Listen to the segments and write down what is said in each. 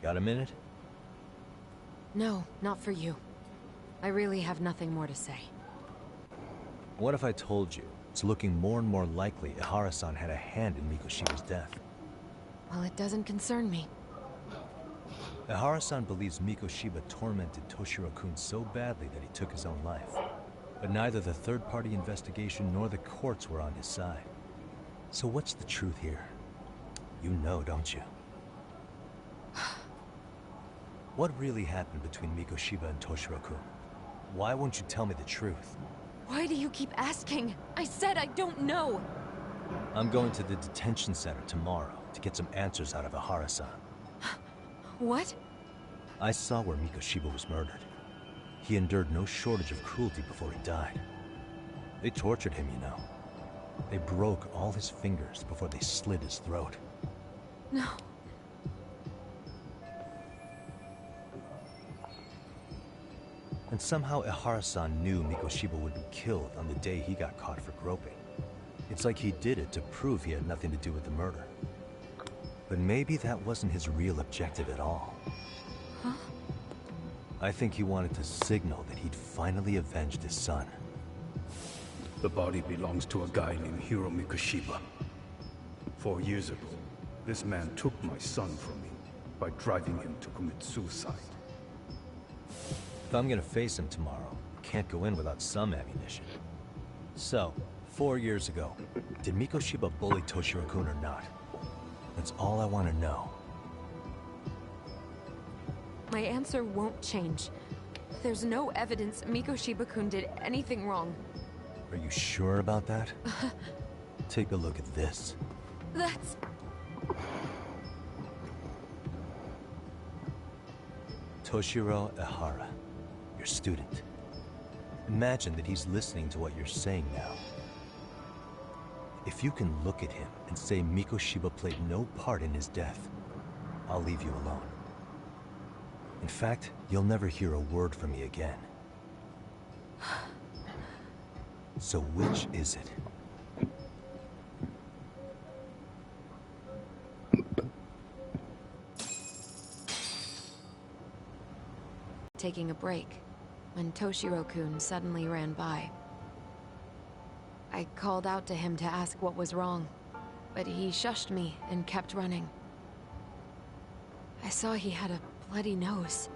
Got a minute? No, not for you. I really have nothing more to say. What if I told you it's looking more and more likely Ihara-san had a hand in Mikoshiba's death? Well, it doesn't concern me. Ihara-san believes Mikoshiba tormented Toshiro-kun so badly that he took his own life. But neither the third-party investigation nor the courts were on his side. So what's the truth here? You know, don't you? What really happened between Mikoshiba and Toshiro-kun? Why won't you tell me the truth? Why do you keep asking? I said I don't know! I'm going to the detention center tomorrow to get some answers out of Ihara-san. What? I saw where Mikoshiba was murdered. He endured no shortage of cruelty before he died. They tortured him, you know. They broke all his fingers before they slit his throat. No. And somehow Ihara-san knew Mikoshiba would be killed on the day he got caught for groping. It's like he did it to prove he had nothing to do with the murder. But maybe that wasn't his real objective at all. Huh? I think he wanted to signal that he'd finally avenged his son. The body belongs to a guy named Hiro Mikoshiba. 4 years ago, this man took my son from me by driving him to commit suicide. If I'm gonna face him tomorrow, can't go in without some ammunition. So, 4 years ago, did Mikoshiba bully Toshiro-kun or not? That's all I want to know. My answer won't change. There's no evidence Mikoshiba-kun did anything wrong. Are you sure about that? Take a look at this. That's... Toshiro Ihara, your student. Imagine that he's listening to what you're saying now. If you can look at him and say Mikoshiba played no part in his death, I'll leave you alone. In fact, you'll never hear a word from me again. So which is it? Taking a break, when Toshiro-kun suddenly ran by. I called out to him to ask what was wrong, but he shushed me and kept running. I saw he had a bloody nose.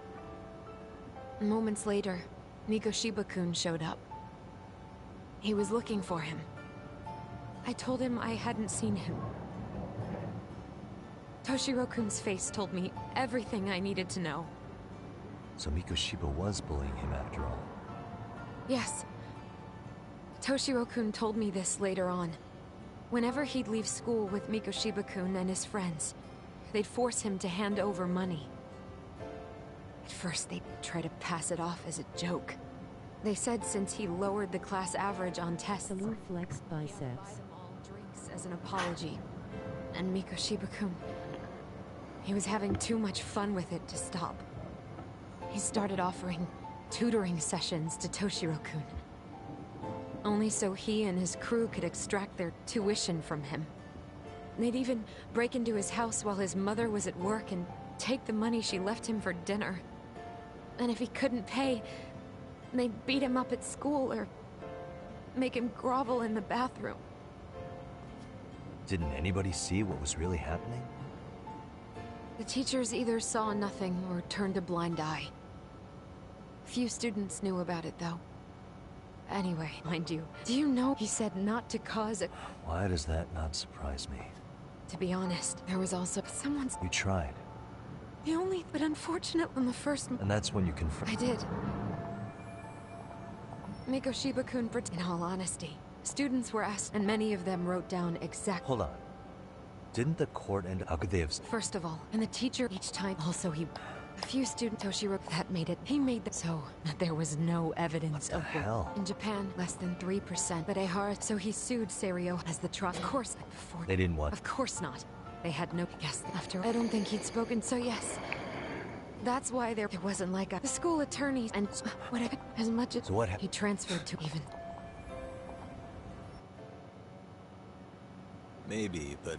Moments later, Mikoshiba-kun showed up. He was looking for him. I told him I hadn't seen him. Toshiro-kun's face told me everything I needed to know. So Mikoshiba was bullying him after all. Yes. Toshiro-kun told me this later on. Whenever he'd leave school with Mikoshiba-kun and his friends, they'd force him to hand over money. At first, they'd try to pass it off as a joke. They said since he lowered the class average on tests, Salute flexed biceps. buy them all drinks as an apology. And Mikoshiba-kun, he was having too much fun with it to stop. He started offering tutoring sessions to Toshiro-kun. Only so he and his crew could extract their tuition from him. They'd even break into his house while his mother was at work and take the money she left him for dinner. And if he couldn't pay, they'd beat him up at school or make him grovel in the bathroom. Didn't anybody see what was really happening? The teachers either saw nothing or turned a blind eye. Few students knew about it, though. Anyway, mind you, do you know he said not to cause a... Why does that not surprise me? To be honest, there was also someone's... You tried. The only... But unfortunate on the first... And that's when you confront... I did. Mikoshiba-kun, in all honesty, students were asked, and many of them wrote down exact... Hold on. Didn't the court end... How could they have... First of all, and the teacher each time also he... A few students Toshiro that made it. He made the... So, that there was no evidence What the hell? In Japan, less than 3%. But Ihara... So he sued Seiryo as the trust. Of course, before... They didn't want... Of course not. They had no guess after. I don't think he'd spoken, so yes. That's why there wasn't like a... The school attorneys and... Whatever. As much as... So what happened? He transferred to even... Maybe, but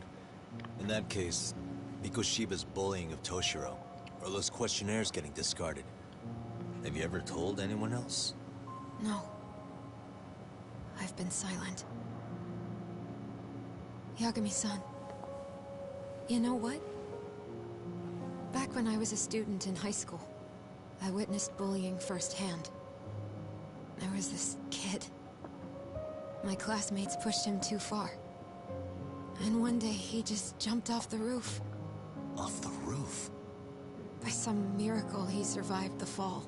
in that case, Mikoshiba's bullying of Toshiro, Are those questionnaires getting discarded? Have you ever told anyone else? No. I've been silent. Yagami-san. You know what? Back when I was a student in high school, I witnessed bullying firsthand. There was this kid. My classmates pushed him too far. And one day he just jumped off the roof. Off the roof? By some miracle, he survived the fall.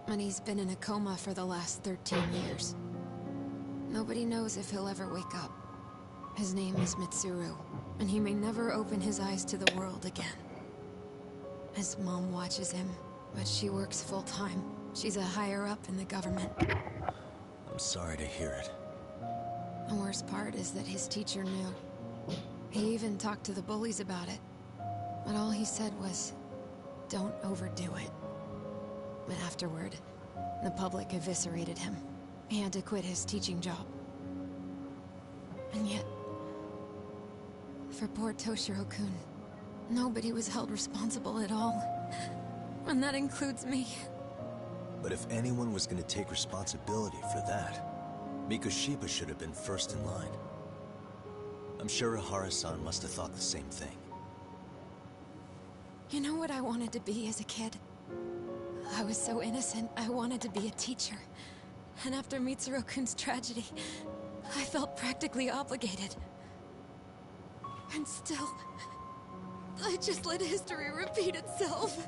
And he's been in a coma for the last 13 years. Nobody knows if he'll ever wake up. His name is Mitsuru, and he may never open his eyes to the world again. His mom watches him, but she works full-time. She's a higher-up in the government. I'm sorry to hear it. The worst part is that his teacher knew. He even talked to the bullies about it. But all he said was, don't overdo it. But afterward, the public eviscerated him. He had to quit his teaching job. And yet, for poor Toshiro-kun, nobody was held responsible at all. And that includes me. But if anyone was going to take responsibility for that, Mikoshiba should have been first in line. I'm sure Ihara-san must have thought the same thing. You know what I wanted to be as a kid? I was so innocent, I wanted to be a teacher. And after Mitsuru-kun's tragedy, I felt practically obligated. And still, I just let history repeat itself.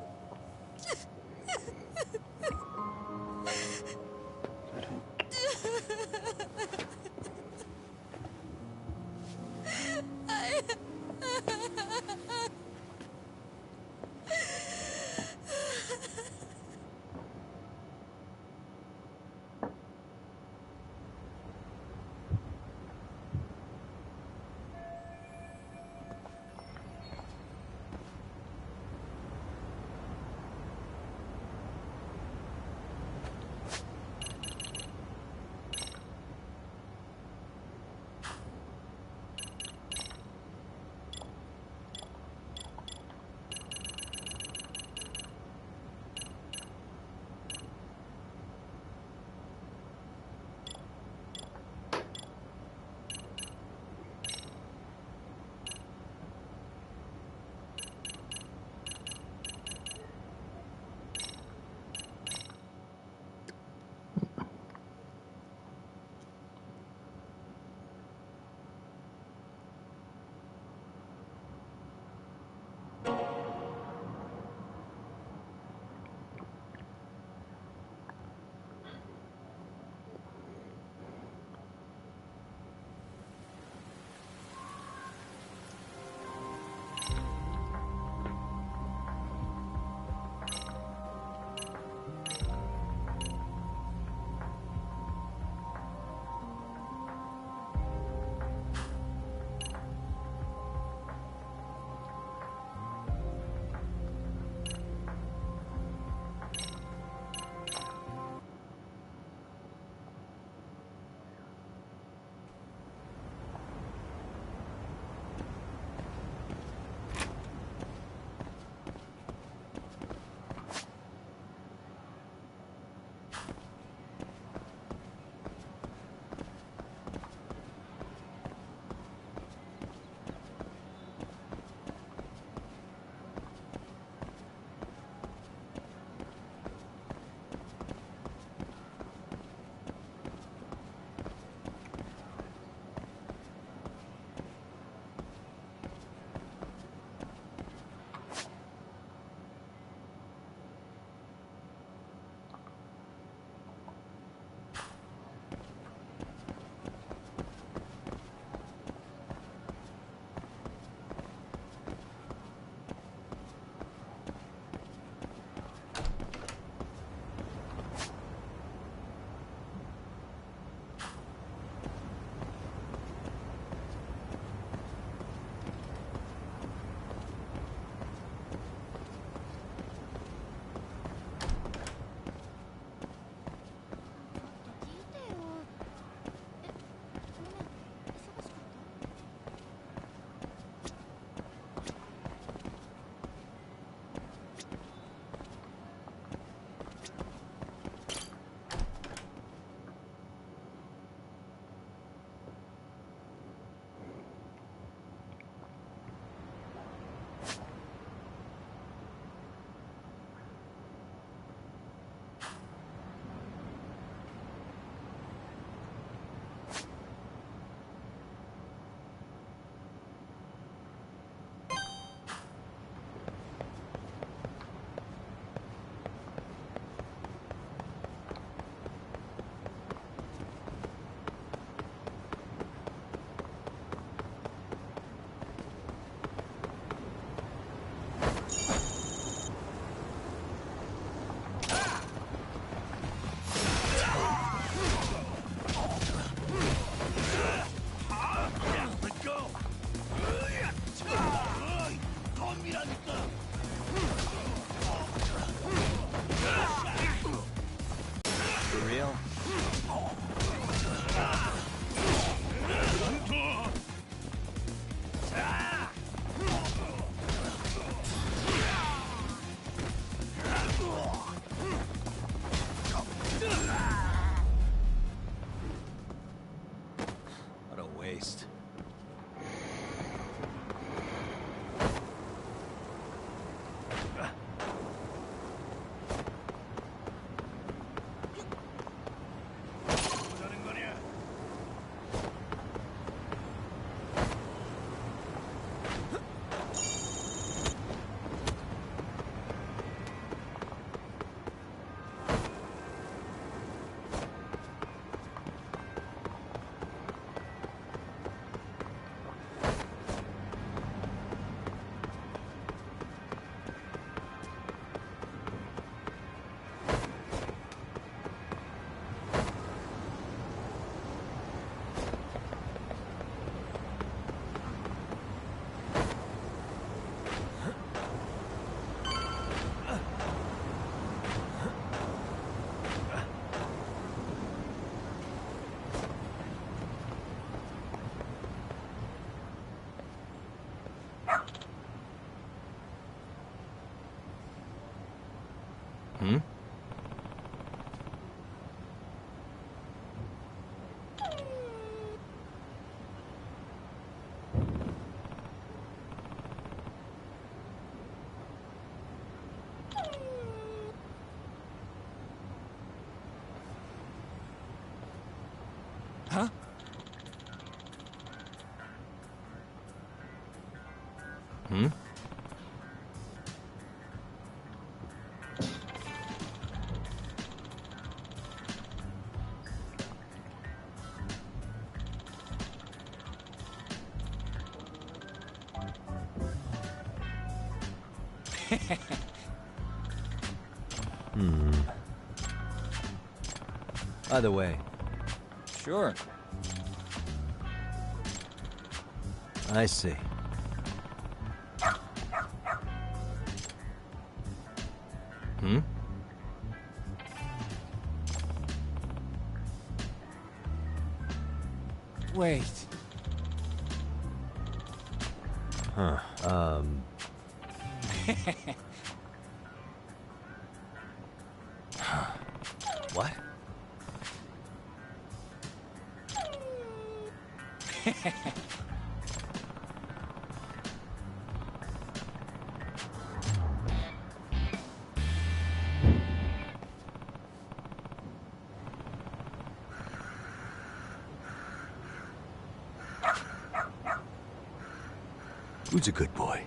waste. Hmm? Huh? Hmm? Either way, Sure. I see. Hmm? Wait. Huh. What? Who's a good boy?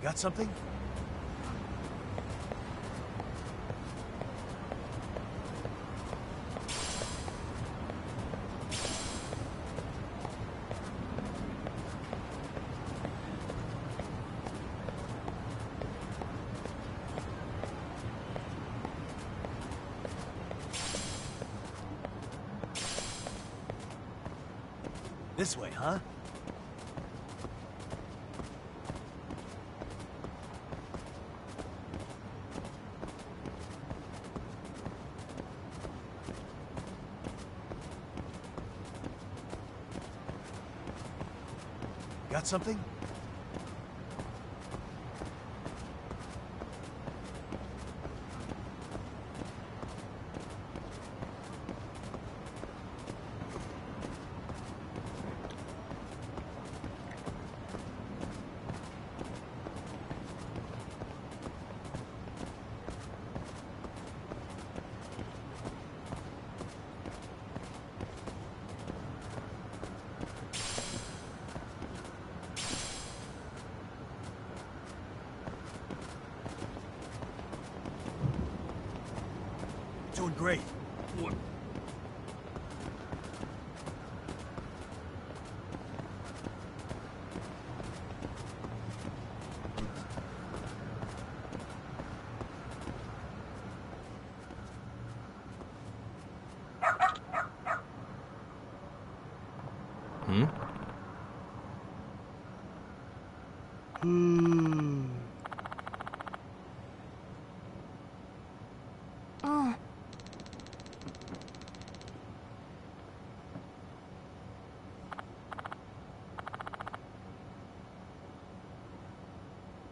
Got something? This way, huh? Got something? Doing great. What? Hmm?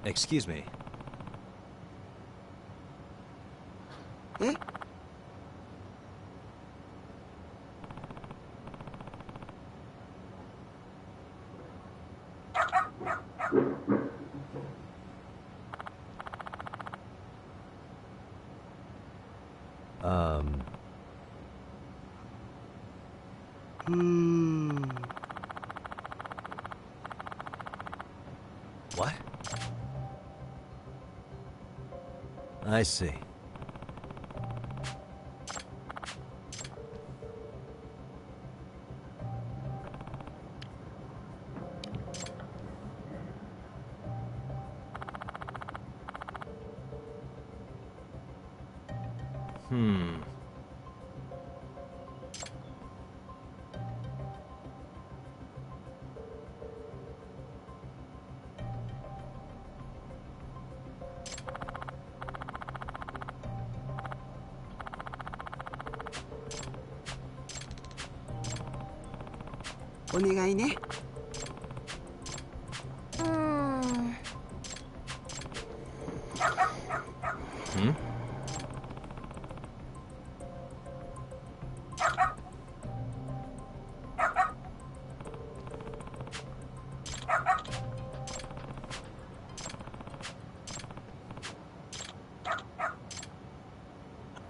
Excuse me. Eh? What? I see.お願いね。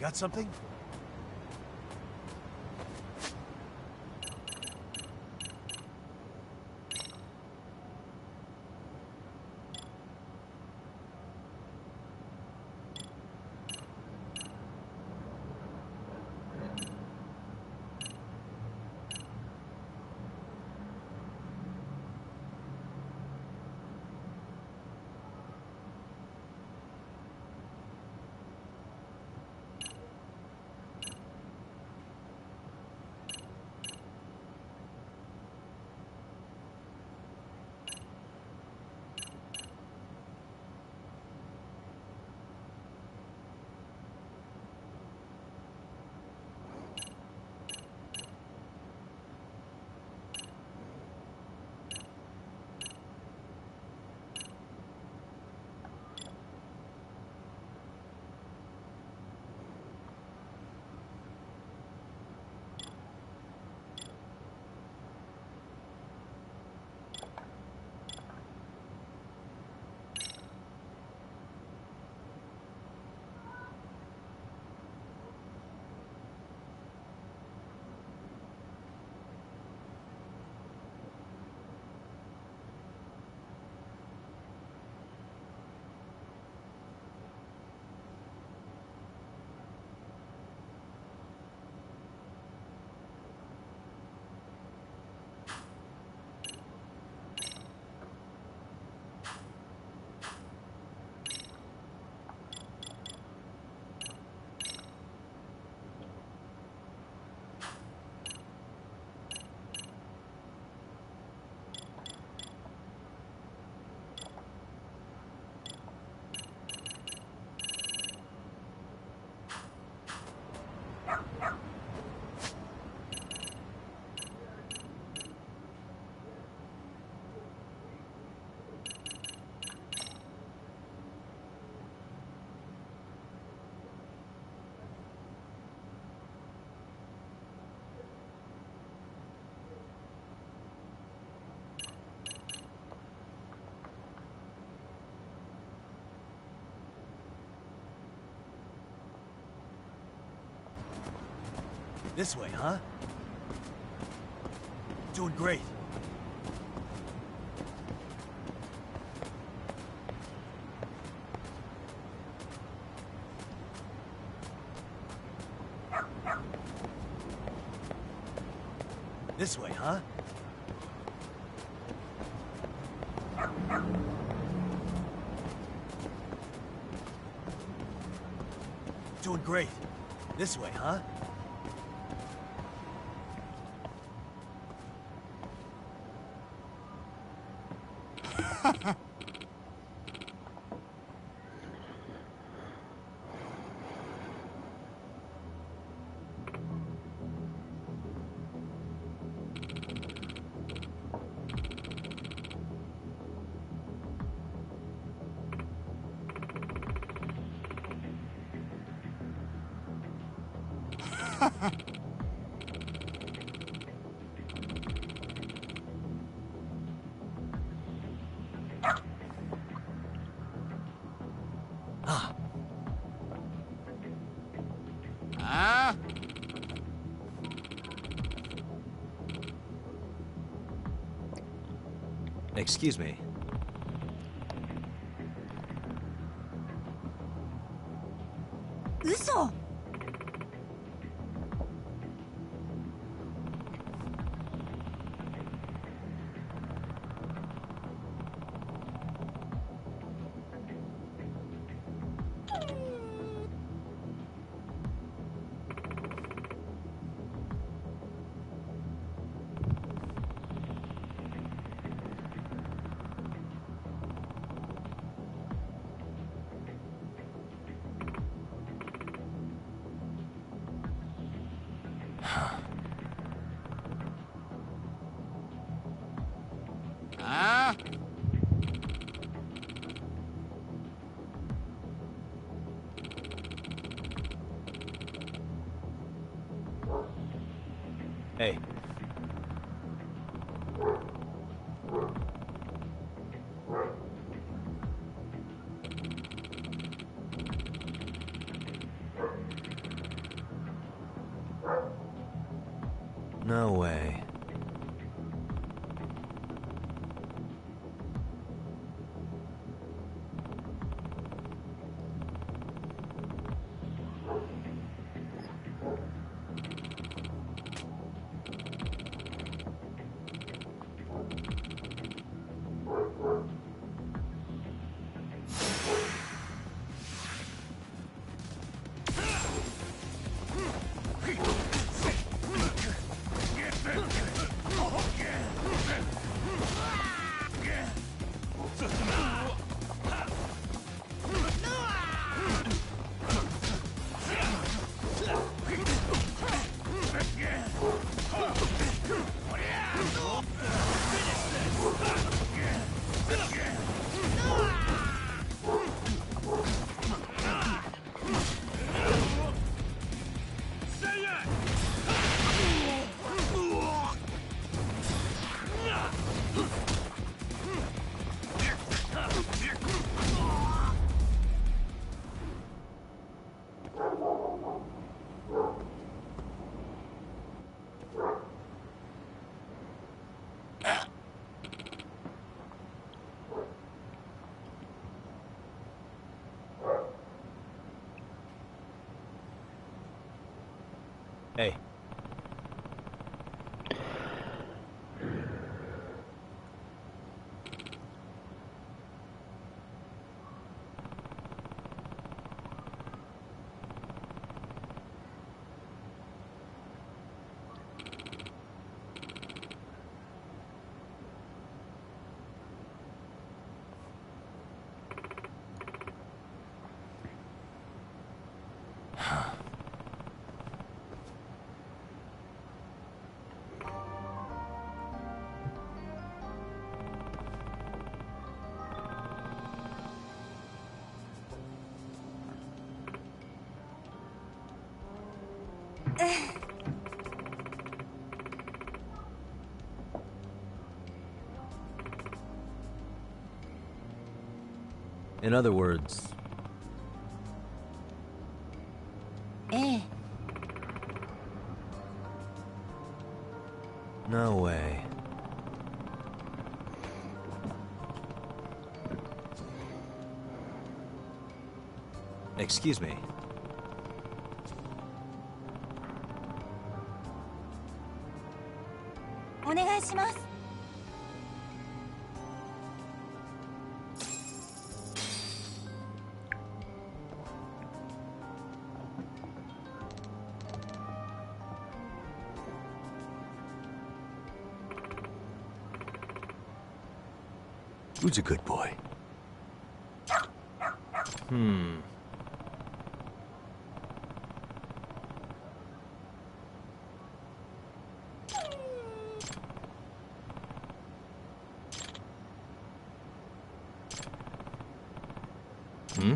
Got something? This way, huh? Doing great. This way, huh? Doing great. This way, huh? Excuse me.嘘。Hey. No way. Hey. In other words, ええ。 no way. Excuse me. お願いします。 Who's a good boy? Hmm. Hmm?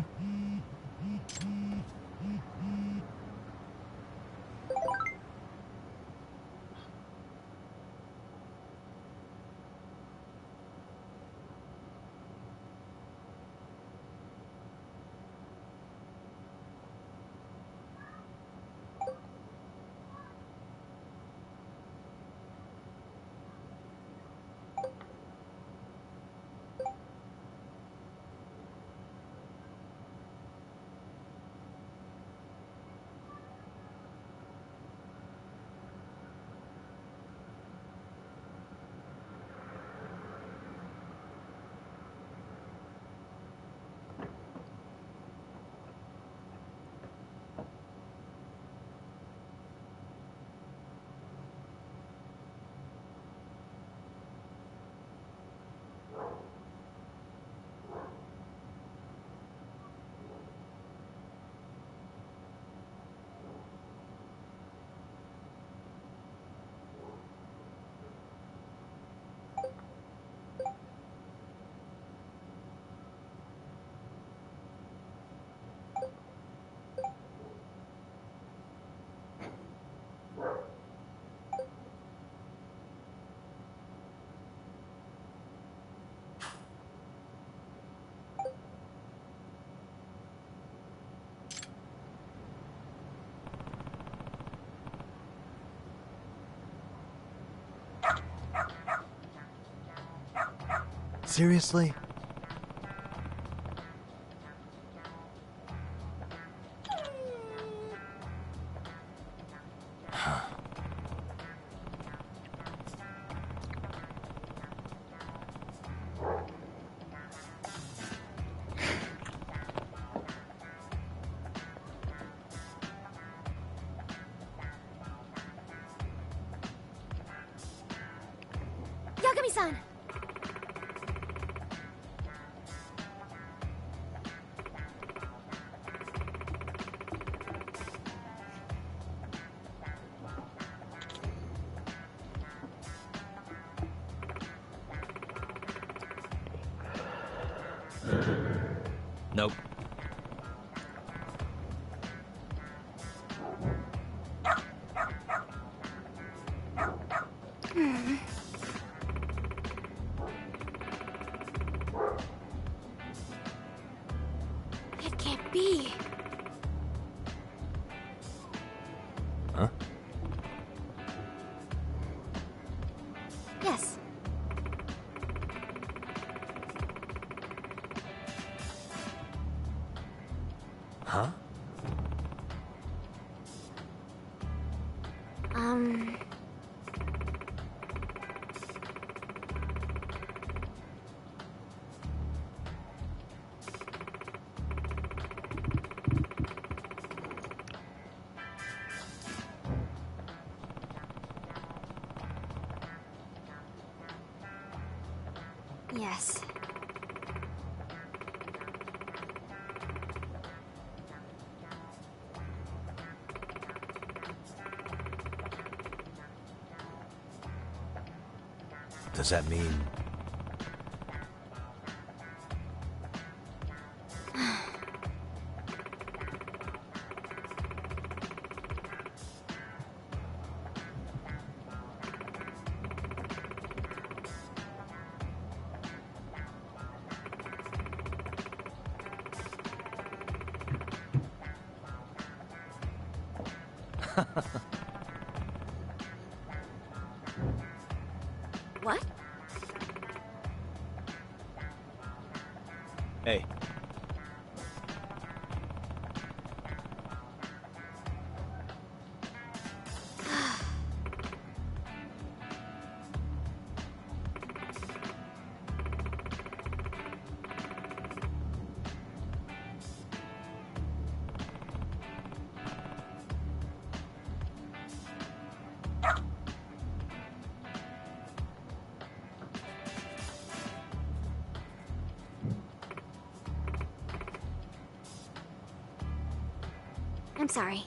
Seriously? Yagami-san! Nope. It can't be. Huh? Yes. Huh? Yes. Does that mean... What? Hey. I'm sorry.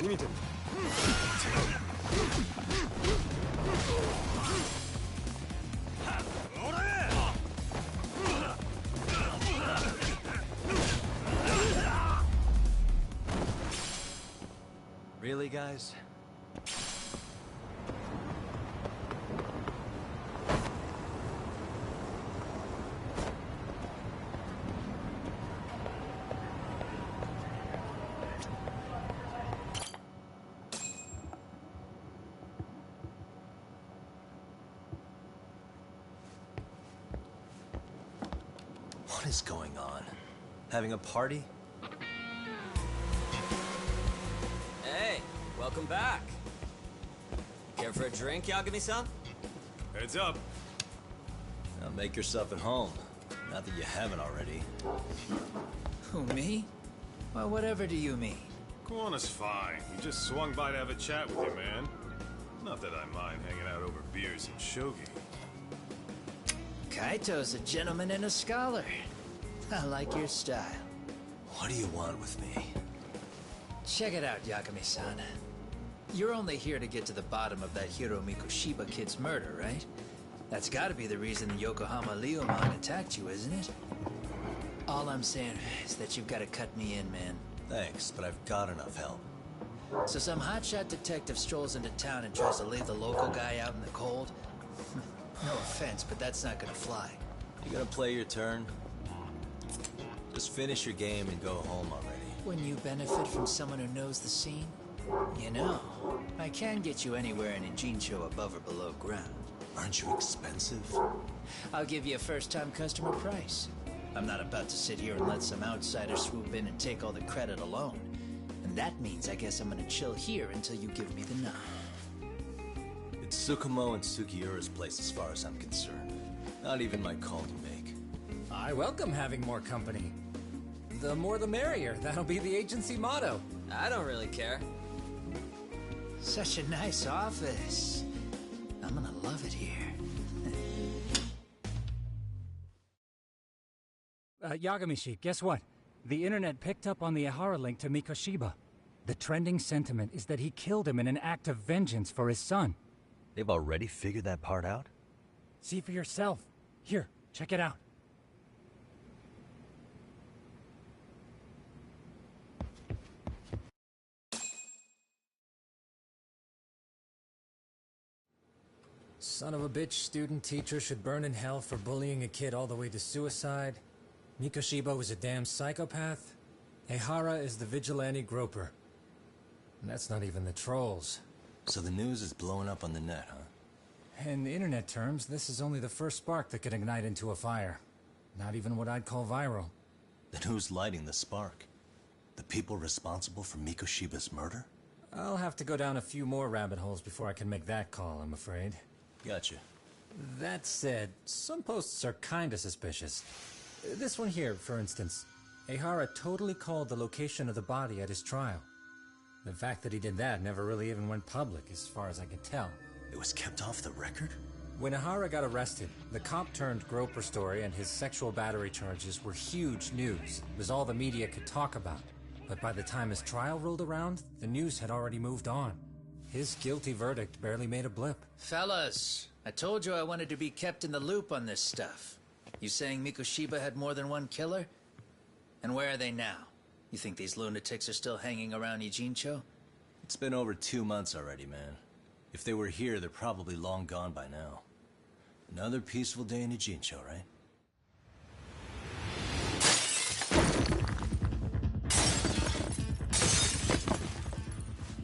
何見てんだ。 Really, guys? What is going on? Having a party? Hey, welcome back. Care for a drink, Yagami-san? Heads up. Now make yourself at home. Not that you haven't already. Who, me? Well, whatever do you mean? Kuwana's fine. He just swung by to have a chat with you, man. Not that I mind hanging out over beers and shogi. Kaito's a gentleman and a scholar. I like your style. What do you want with me? Check it out, Yagami-san. You're only here to get to the bottom of that Hiro Mikoshiba kid's murder, right? That's gotta be the reason the Yokohama Leomon attacked you, isn't it? All I'm saying is that you've gotta cut me in, man. Thanks, but I've got enough help. So some hotshot detective strolls into town and tries to leave the local guy out in the cold? No offense, but that's not gonna fly. You gonna play your turn? Just finish your game and go home already. When you benefit from someone who knows the scene? You know, I can get you anywhere in Ijincho above or below ground. Aren't you expensive? I'll give you a first-time customer price. I'm not about to sit here and let some outsider swoop in and take all the credit alone. And that means I guess I'm gonna chill here until you give me the nod. It's Tsukumo and Sugiura's place as far as I'm concerned. Not even my call to make. I welcome having more company. The more the merrier. That'll be the agency motto. I don't really care. Such a nice office. I'm gonna love it here. Yagamishi, guess what? The internet picked up on the Ihara link to Mikoshiba. The trending sentiment is that he killed him in an act of vengeance for his son. They've already figured that part out? See for yourself. Here, check it out. Son of a bitch student teacher should burn in hell for bullying a kid all the way to suicide. Mikoshiba was a damn psychopath. Ehara is the vigilante groper. And that's not even the trolls. So the news is blowing up on the net, huh? In internet terms, this is only the first spark that could ignite into a fire. Not even what I'd call viral. Then who's lighting the spark? The people responsible for Mikoshiba's murder? I'll have to go down a few more rabbit holes before I can make that call, I'm afraid. Gotcha. That said, some posts are kinda suspicious. This one here, for instance. Ehara totally called the location of the body at his trial. The fact that he did that never really even went public, as far as I can tell. It was kept off the record? When Ehara got arrested, the cop-turned-groper story and his sexual battery charges were huge news. It was all the media could talk about. But by the time his trial rolled around, the news had already moved on. His guilty verdict barely made a blip. Fellas, I told you I wanted to be kept in the loop on this stuff. You saying Mikoshiba had more than one killer? And where are they now? You think these lunatics are still hanging around Ijincho? It's been over 2 months already, man. If they were here, they're probably long gone by now. Another peaceful day in Ijincho, right?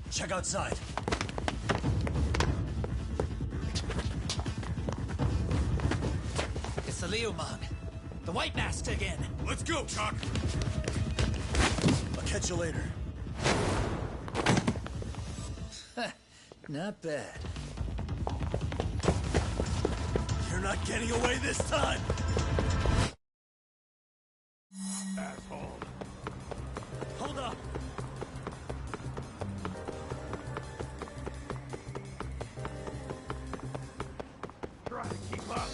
Check outside. It's the Leomon. The White Mask again. Let's go, Chuck! I'll catch you later. Not bad. You're not getting away this time! Asshole. Hold up! Try to keep up.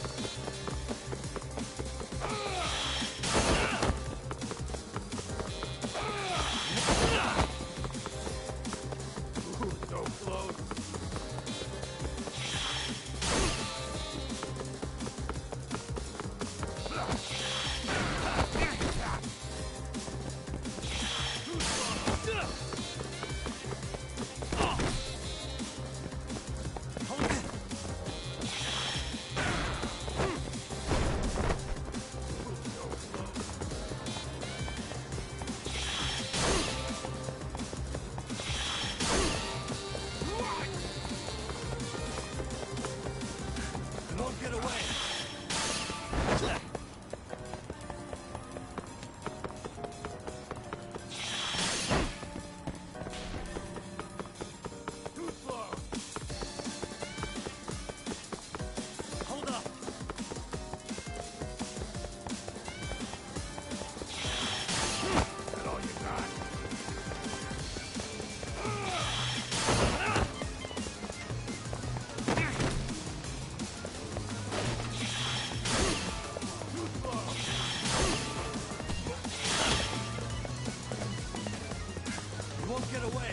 won't get away.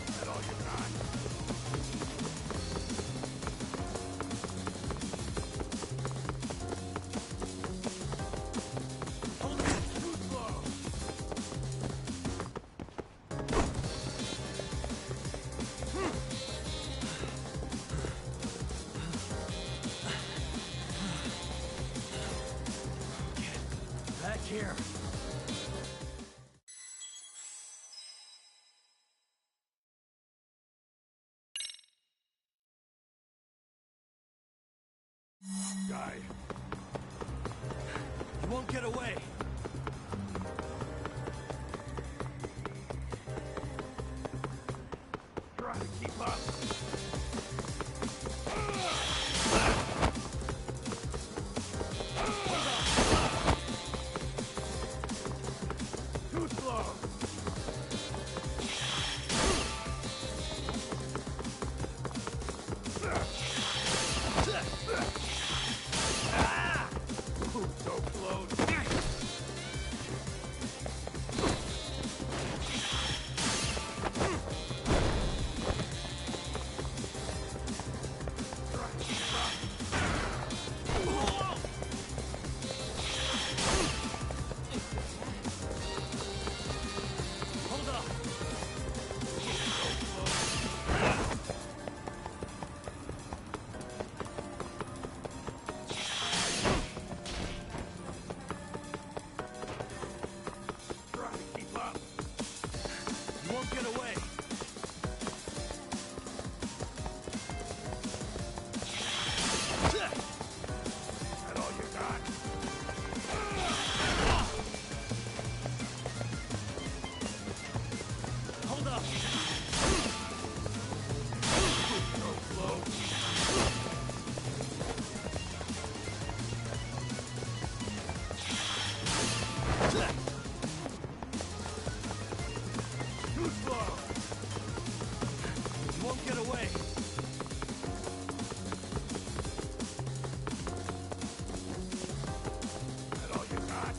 Is that all you got? Hold it, too slow. Get back here. Guy. You won't get away. Try to keep up. Too slow. So close. Hold up. Try to keep up. You won't get away. Is that all you got? Hold up. So close. Too slow. You won't get away. Is that all you got?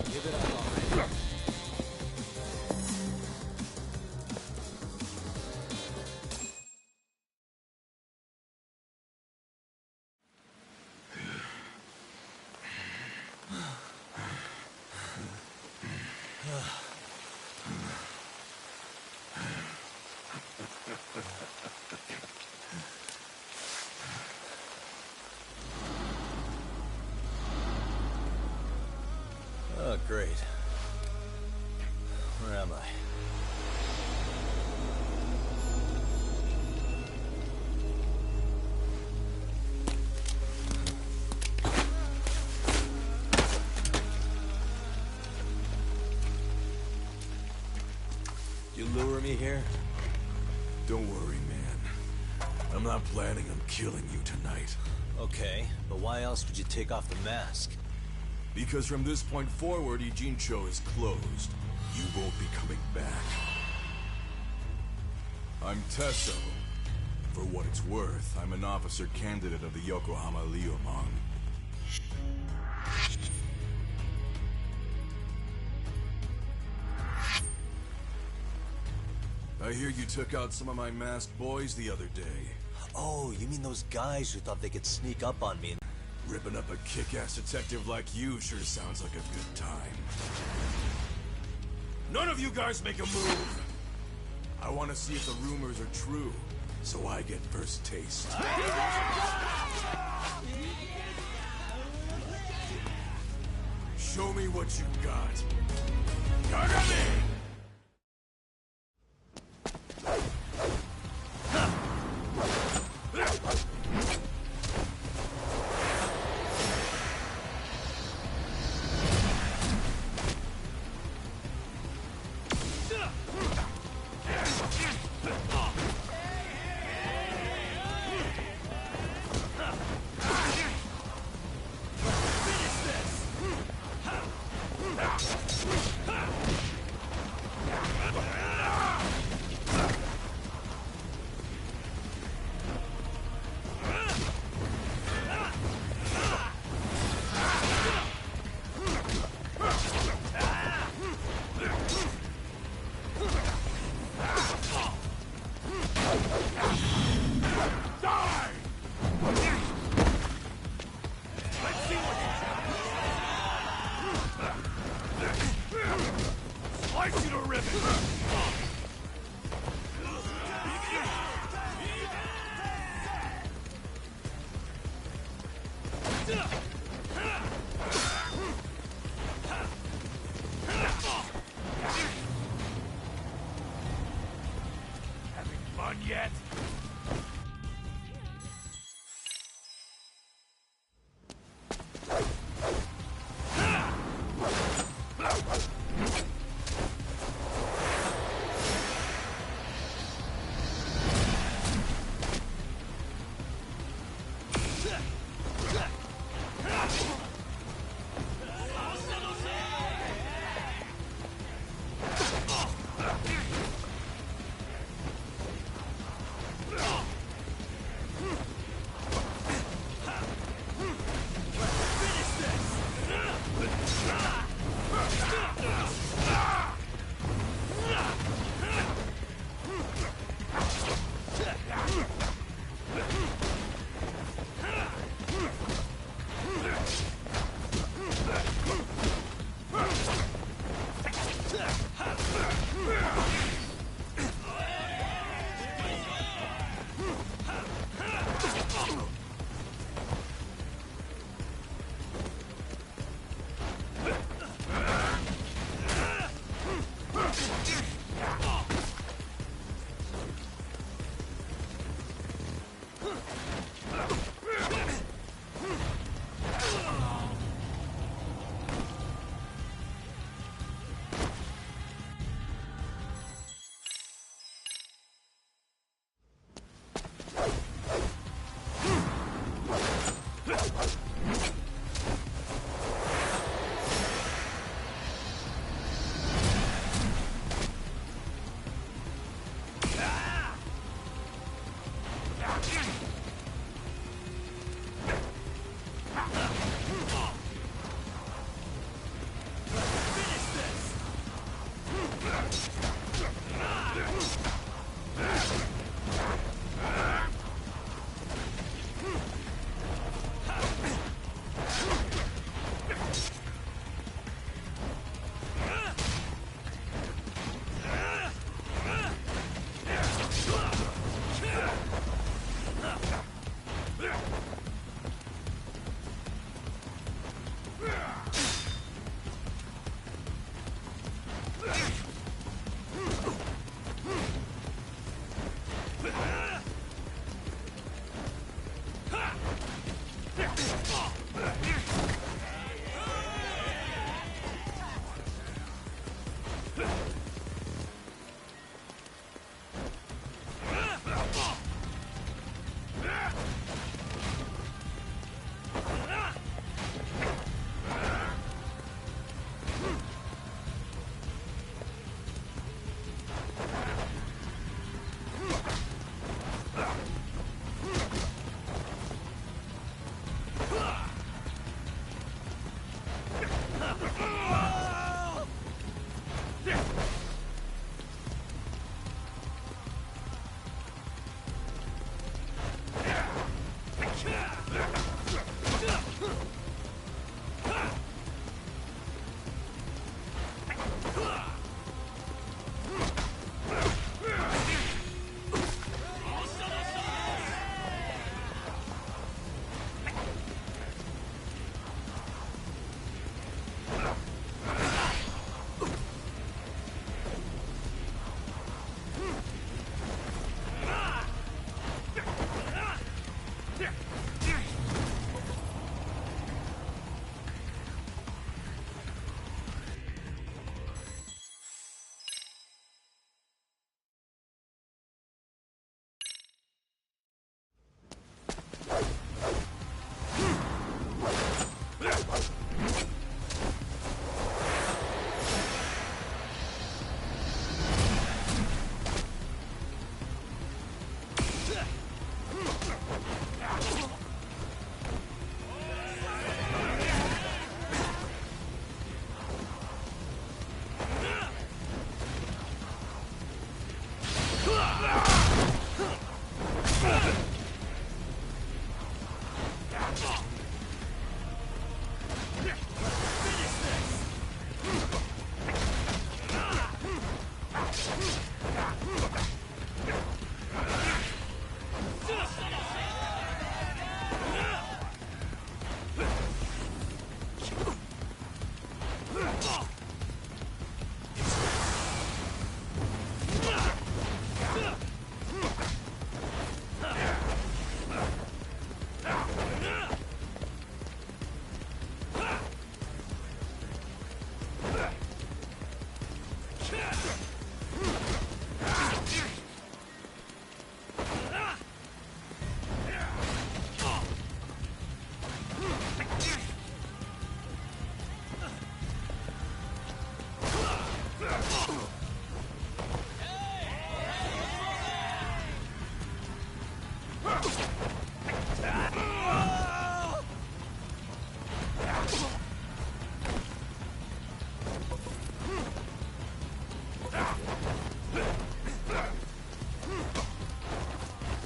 Give it up already. Oh, great. Where am I? You lure me here? Don't worry, man. I'm not planning on killing you tonight. Okay, but why else would you take off the mask? Because from this point forward, Ijincho is closed. You won't be coming back. I'm Tesso. For what it's worth, I'm an officer candidate of the Yokohama Leomon. I hear you took out some of my masked boys the other day. Oh, you mean those guys who thought they could sneak up on me? Ripping up a kick-ass detective like you sure sounds like a good time. None of you guys make a move! I want to see if the rumors are true, so I get first taste. Show me what you got. Kagami! done yet?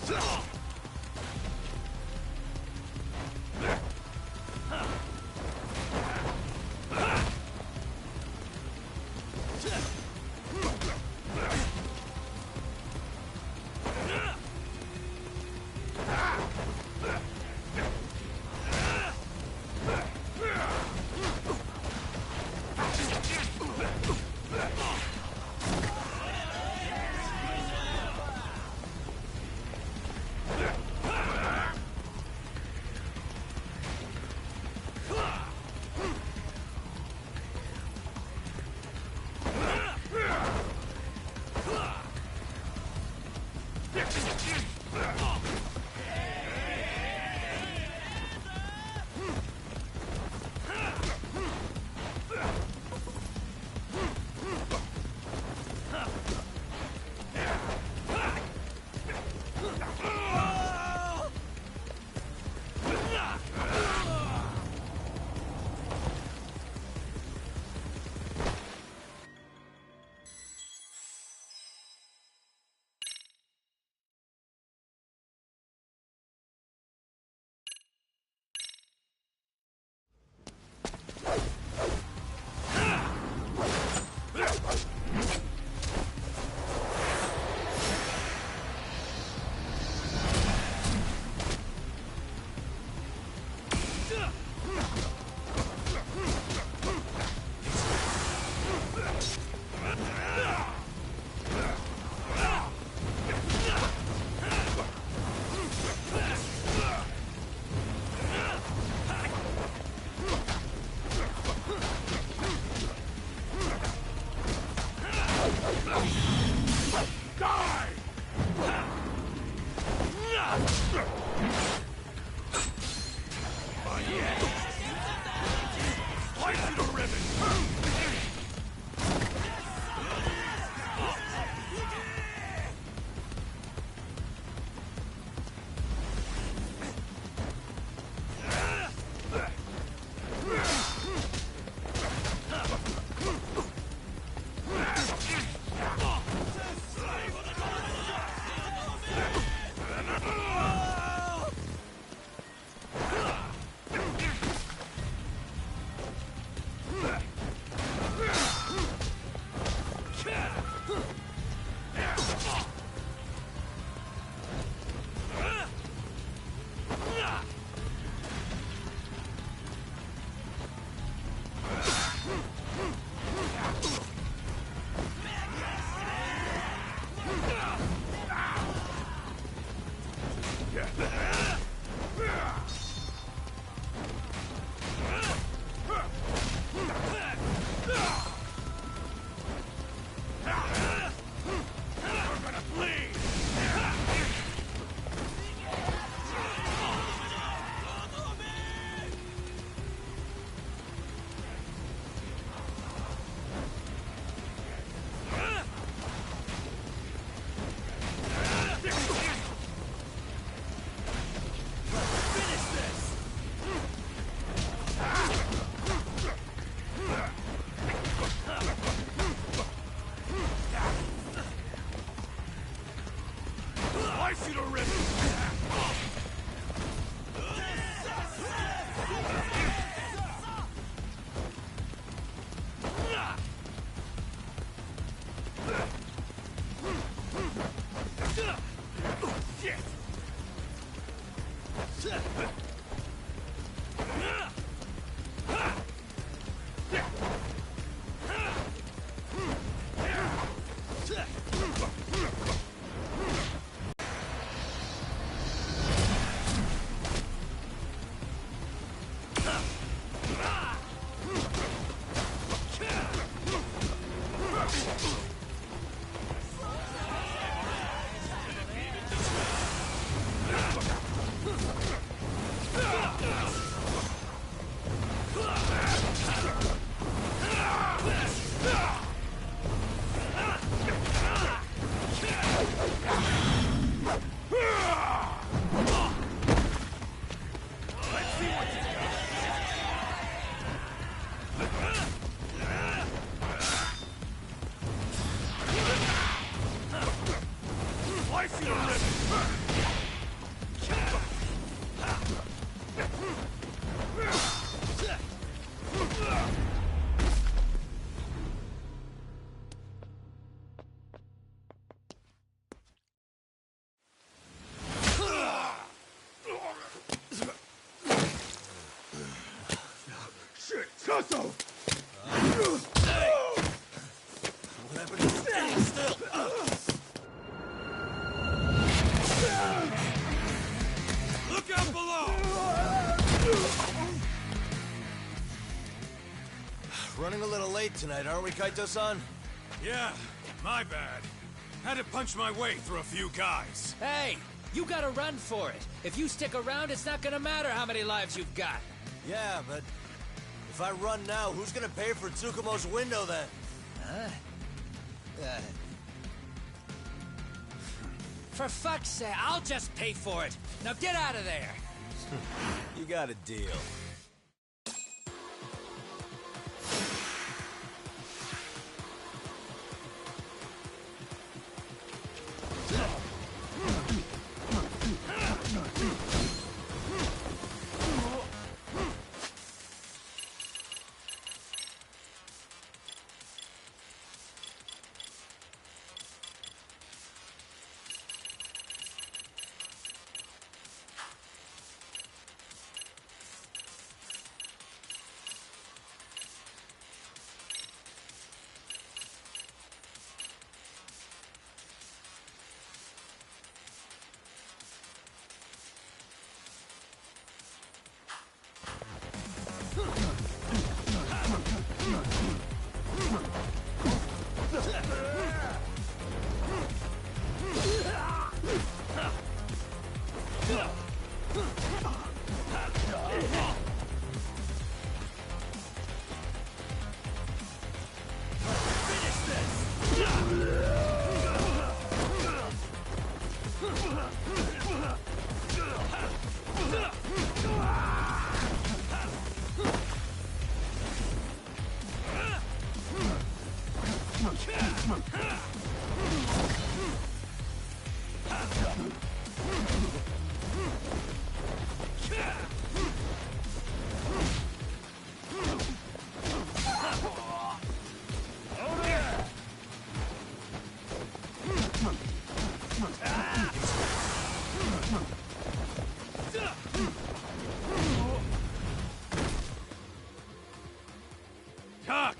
Slice your ribbon! late tonight, aren't we, Kaito-san? Yeah, my bad. Had to punch my way through a few guys. Hey, you gotta run for it. If you stick around, it's not gonna matter how many lives you've got. Yeah, but if I run now, who's gonna pay for Tsukumo's window then? Huh? For fuck's sake, I'll just pay for it. Now get out of there. You got a deal. Doc,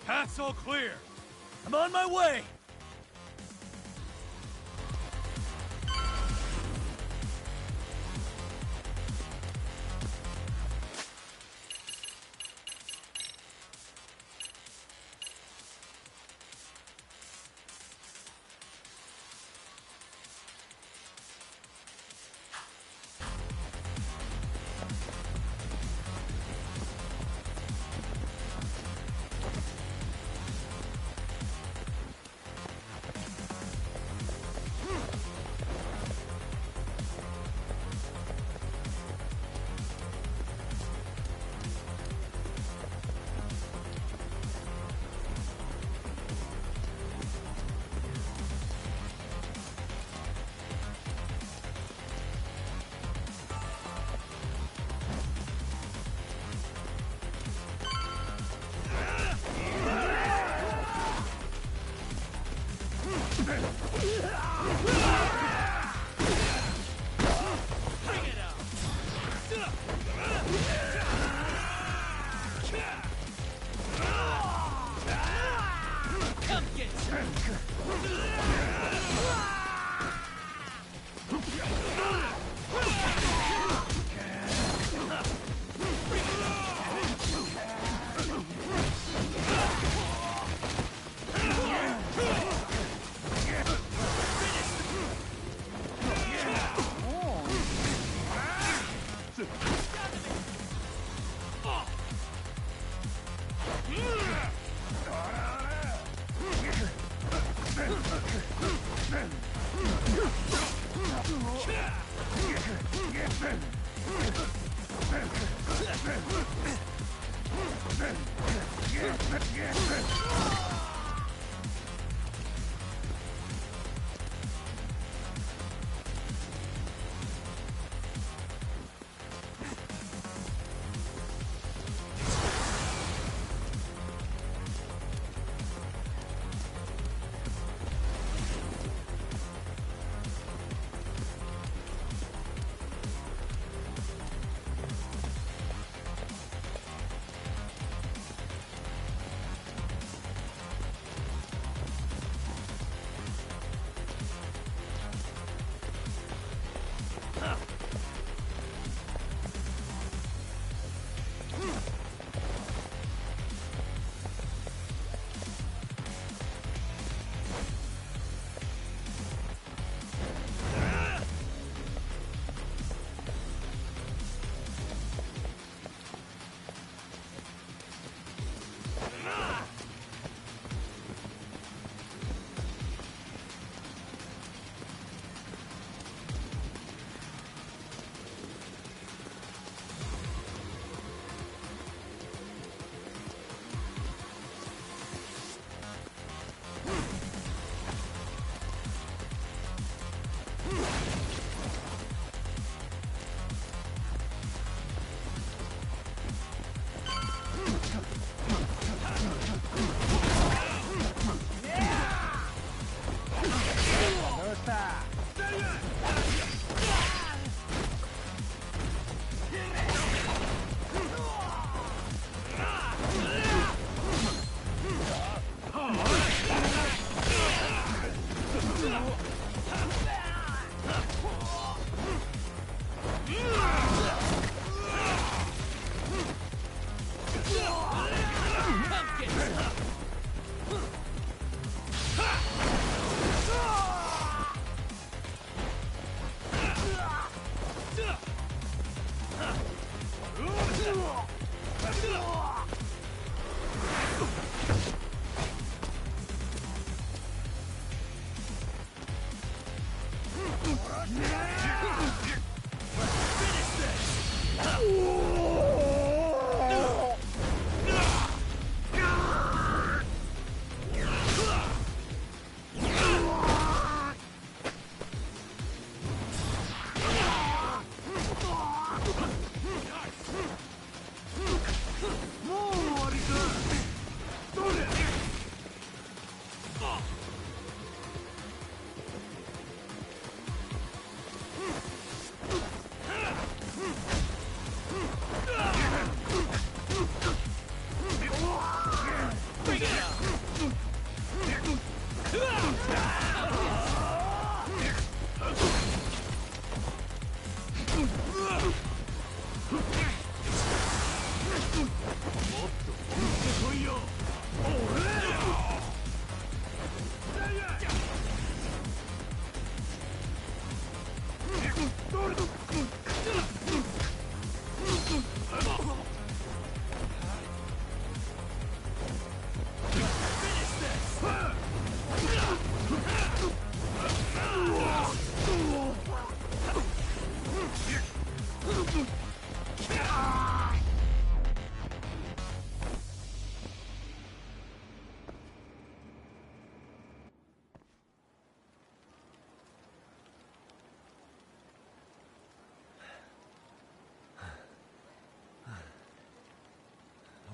path's all clear. I'm on my way!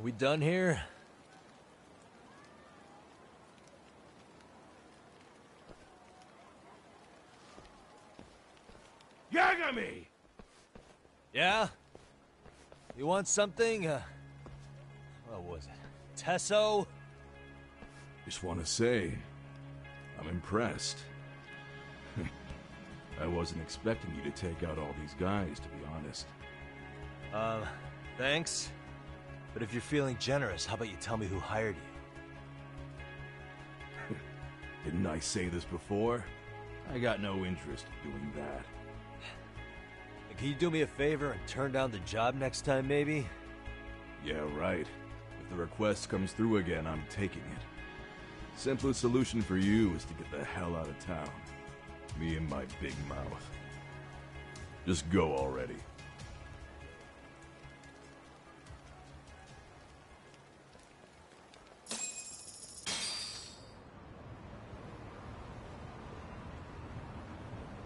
Are we done here? Yagami! Yeah? You want something? What was it? Tesso? Just want to say, I'm impressed. I wasn't expecting you to take out all these guys, to be honest. Thanks. But if you're feeling generous, how about you tell me who hired you? Didn't I say this before? I got no interest in doing that. Can you do me a favor and turn down the job next time, maybe? Yeah, right. If the request comes through again, I'm taking it. Simplest solution for you is to get the hell out of town. Me and my big mouth. Just go already.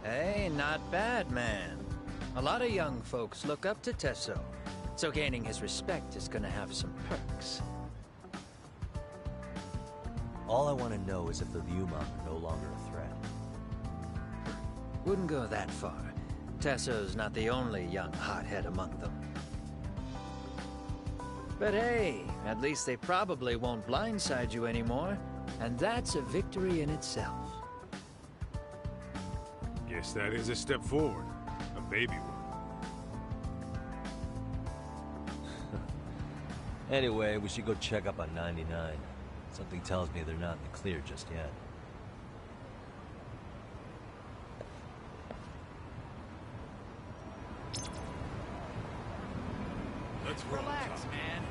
Hey, not bad, man. A lot of young folks look up to Tesso, so gaining his respect is gonna have some perks. All I want to know is if the Lyuma are no longer a threat. Wouldn't go that far. Tesso's not the only young hothead among them. But hey, at least they probably won't blindside you anymore, and that's a victory in itself. Guess that is a step forward. A baby one. Anyway, we should go check up on 99. Something tells me they're not in the clear just yet. Let's roll. Relax, man.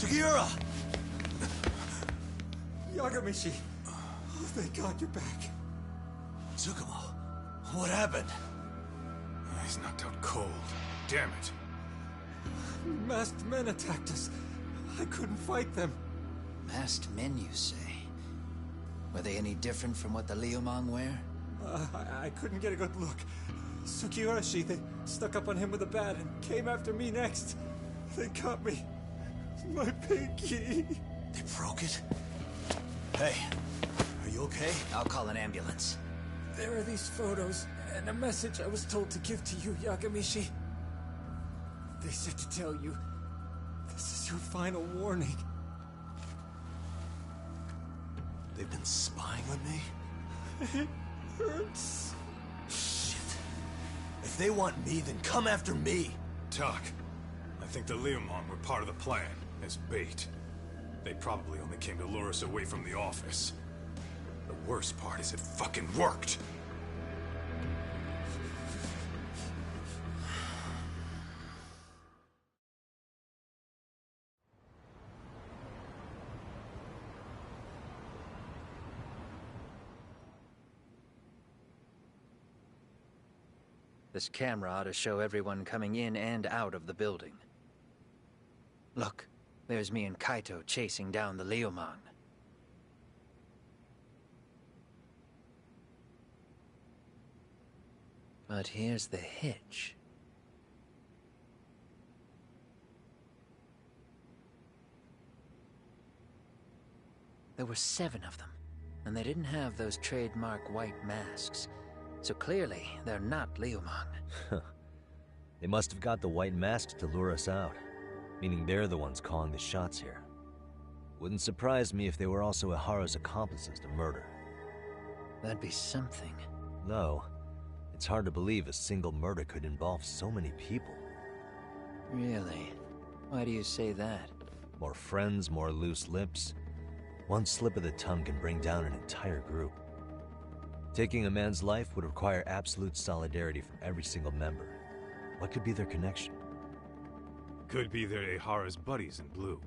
Sugiura! Yagamishi! Oh, thank God you're back. Tsukumo, what happened? He's knocked out cold. Damn it. Masked men attacked us. I couldn't fight them. Masked men, you say? Were they any different from what the Liumang wear? I couldn't get a good look. Sugiurashi, they stuck up on him with a bat and came after me next. They got me. My pinky. They broke it? Hey, are you okay? I'll call an ambulance. There are these photos and a message I was told to give to you, Yagamishi. They said to tell you, this is your final warning. They've been spying on me? It hurts. Shit. If they want me, then come after me. Talk. I think the Liumang were part of the plan, as bait. They probably only came to lure us away from the office. The worst part is it fucking worked. This camera ought to show everyone coming in and out of the building. Look, there's me and Kaito chasing down the Liumang. But here's the hitch. There were 7 of them, and they didn't have those trademark white masks. So clearly, they're not Liumang. They must have got the white masks to lure us out, meaning they're the ones calling the shots here. Wouldn't surprise me if they were also Ihara's accomplices to murder. That'd be something. Though, it's hard to believe a single murder could involve so many people. Really? Why do you say that? More friends, more loose lips. One slip of the tongue can bring down an entire group. Taking a man's life would require absolute solidarity from every single member. What could be their connection? Could be they're Ihara's buddies in blue.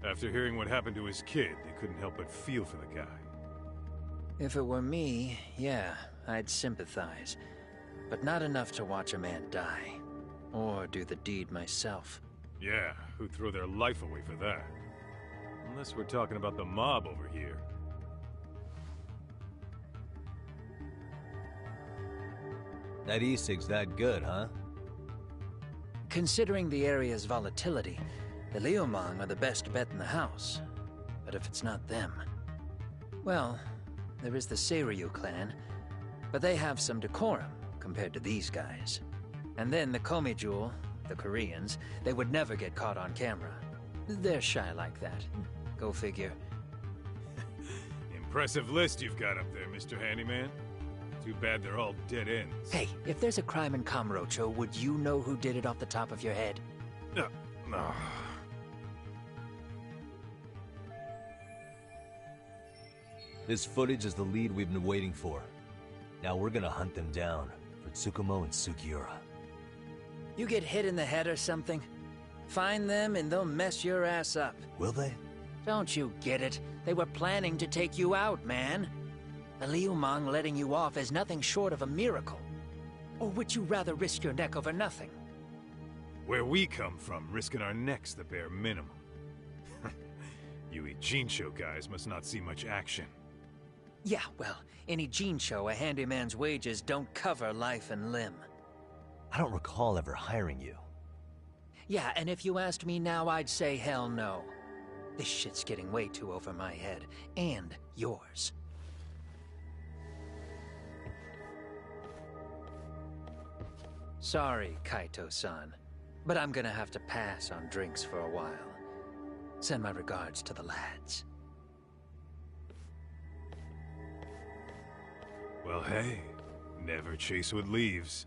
After hearing what happened to his kid, they couldn't help but feel for the guy. If it were me, yeah, I'd sympathize. But not enough to watch a man die. Or do the deed myself. Yeah, who'd throw their life away for that? Unless we're talking about the mob over here. That e-cig's that good, huh? Considering the area's volatility, the Liumang are the best bet in the house. But if it's not them... Well, there is the Seiryu clan, but they have some decorum compared to these guys. And then the Komijul, the Koreans, they would never get caught on camera. They're shy like that. Go figure. Impressive list you've got up there, Mr. Handyman. Too bad they're all dead ends. Hey, if there's a crime in Kamurocho, would you know who did it off the top of your head? No. This footage is the lead we've been waiting for. Now we're gonna hunt them down for Tsukumo and Sugiura. You get hit in the head or something? Find them and they'll mess your ass up. Will they? Don't you get it? They were planning to take you out, man. The Liumang letting you off is nothing short of a miracle. Or would you rather risk your neck over nothing? Where we come from, risking our necks the bare minimum. You Ijincho guys must not see much action. Yeah, well, in Ijincho, a handyman's wages don't cover life and limb. I don't recall ever hiring you. Yeah, and if you asked me now, I'd say hell no. This shit's getting way too over my head. And yours. Sorry, Kaito-san, but I'm gonna have to pass on drinks for a while. Send my regards to the lads. Well, hey, never chase what leaves.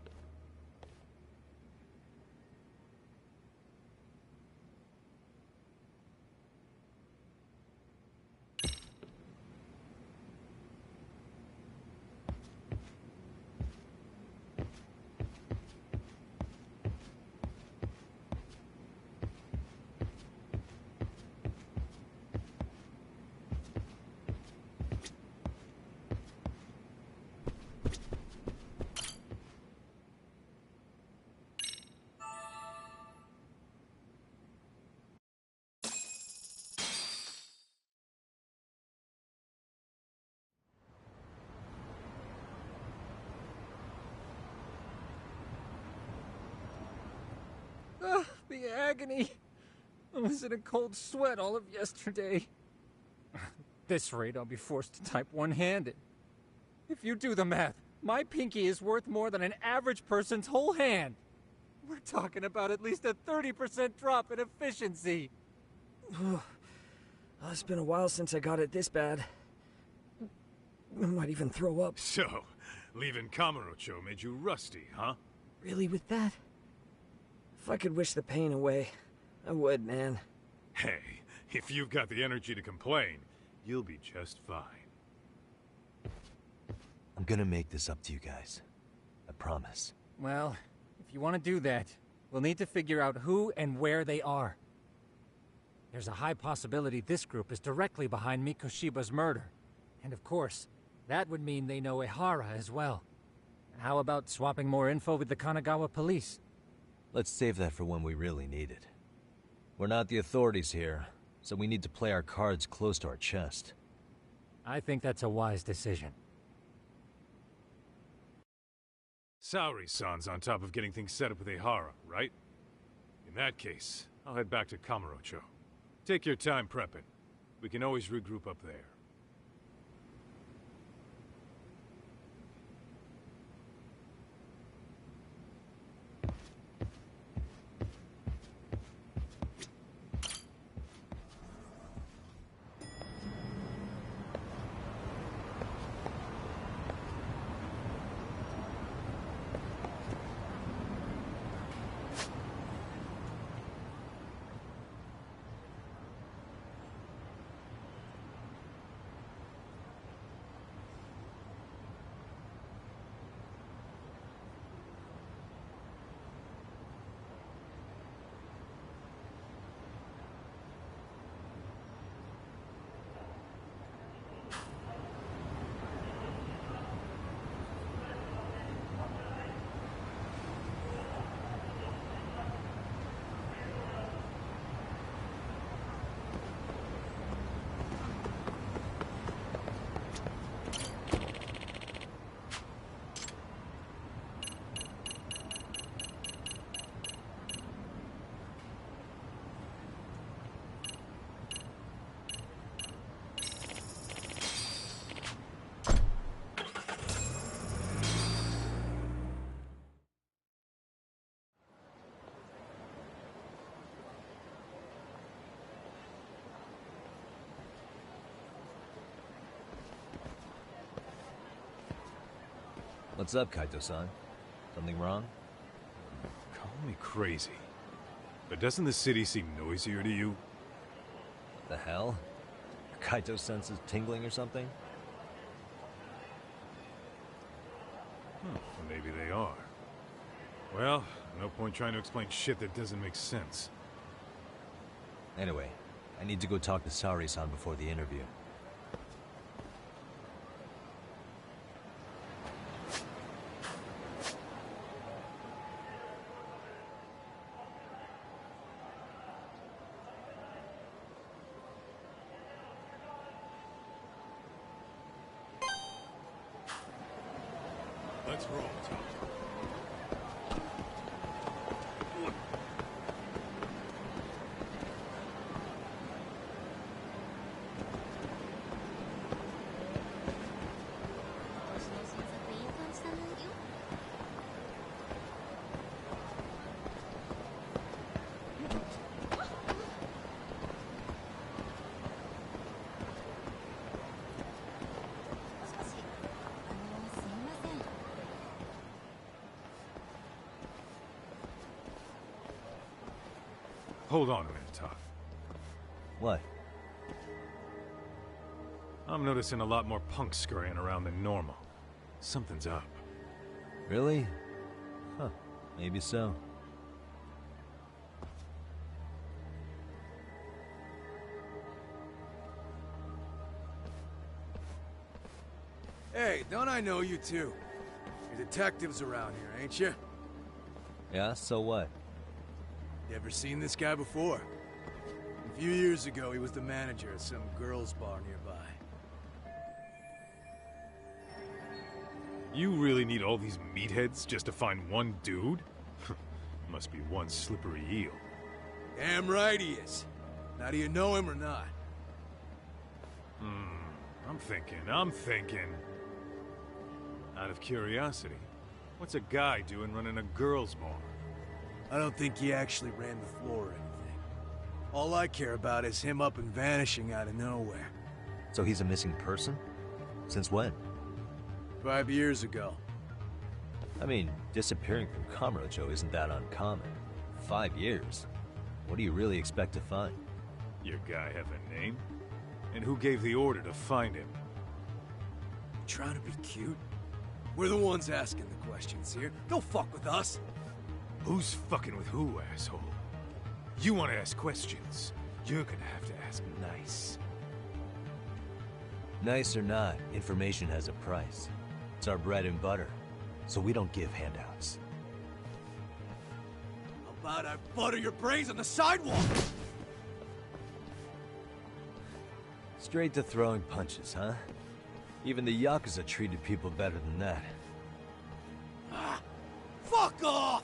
the agony. I was in a cold sweat all of yesterday. At this rate, I'll be forced to type one-handed. If you do the math, my pinky is worth more than an average person's whole hand. We're talking about at least a 30% drop in efficiency. It's been a while since I got it this bad. I might even throw up. So, leaving Kamurocho made you rusty, huh? Really with that? If I could wish the pain away, I would, man. Hey, if you've got the energy to complain, you'll be just fine. I'm gonna make this up to you guys. I promise. Well, if you want to do that, we'll need to figure out who and where they are. There's a high possibility this group is directly behind Mikoshiba's murder. And of course, that would mean they know Ehara as well. How about swapping more info with the Kanagawa police? Let's save that for when we really need it. We're not the authorities here, so we need to play our cards close to our chest. I think that's a wise decision. Saori-san's on top of getting things set up with Ehara, right? In that case, I'll head back to Kamurocho. Take your time prepping. We can always regroup up there. What's up, Kaito-san? Something wrong? Call me crazy, but doesn't the city seem noisier to you? The hell? Kaito senses tingling or something? Maybe they are. Well, no point trying to explain shit that doesn't make sense. Anyway, I need to go talk to Saori-san before the interview. Let's roll, Tom. Hold on a minute, Todd. What? I'm noticing a lot more punks scurrying around than normal. Something's up. Really? Huh. Maybe so. Hey, don't I know you two? You're detectives around here, ain't you? Yeah, so what? You ever seen this guy before? A few years ago, he was the manager at some girls' bar nearby. You really need all these meatheads just to find one dude? Must be one slippery eel. Damn right he is. Now do you know him or not? I'm thinking. Out of curiosity, what's a guy doing running a girls' bar? I don't think he actually ran the floor or anything. All I care about is him up and vanishing out of nowhere. So he's a missing person? Since when? 5 years ago. I mean, disappearing from Kamurocho isn't that uncommon. 5 years? What do you really expect to find? Your guy have a name? And who gave the order to find him? Trying to be cute? We're the ones asking the questions here. Don't fuck with us. Who's fucking with who, asshole? You want to ask questions, you're gonna have to ask nice. Nice or not, information has a price. It's our bread and butter, so we don't give handouts. How about I butter your brains on the sidewalk? Straight to throwing punches, huh? Even the Yakuza treated people better than that. Fuck off!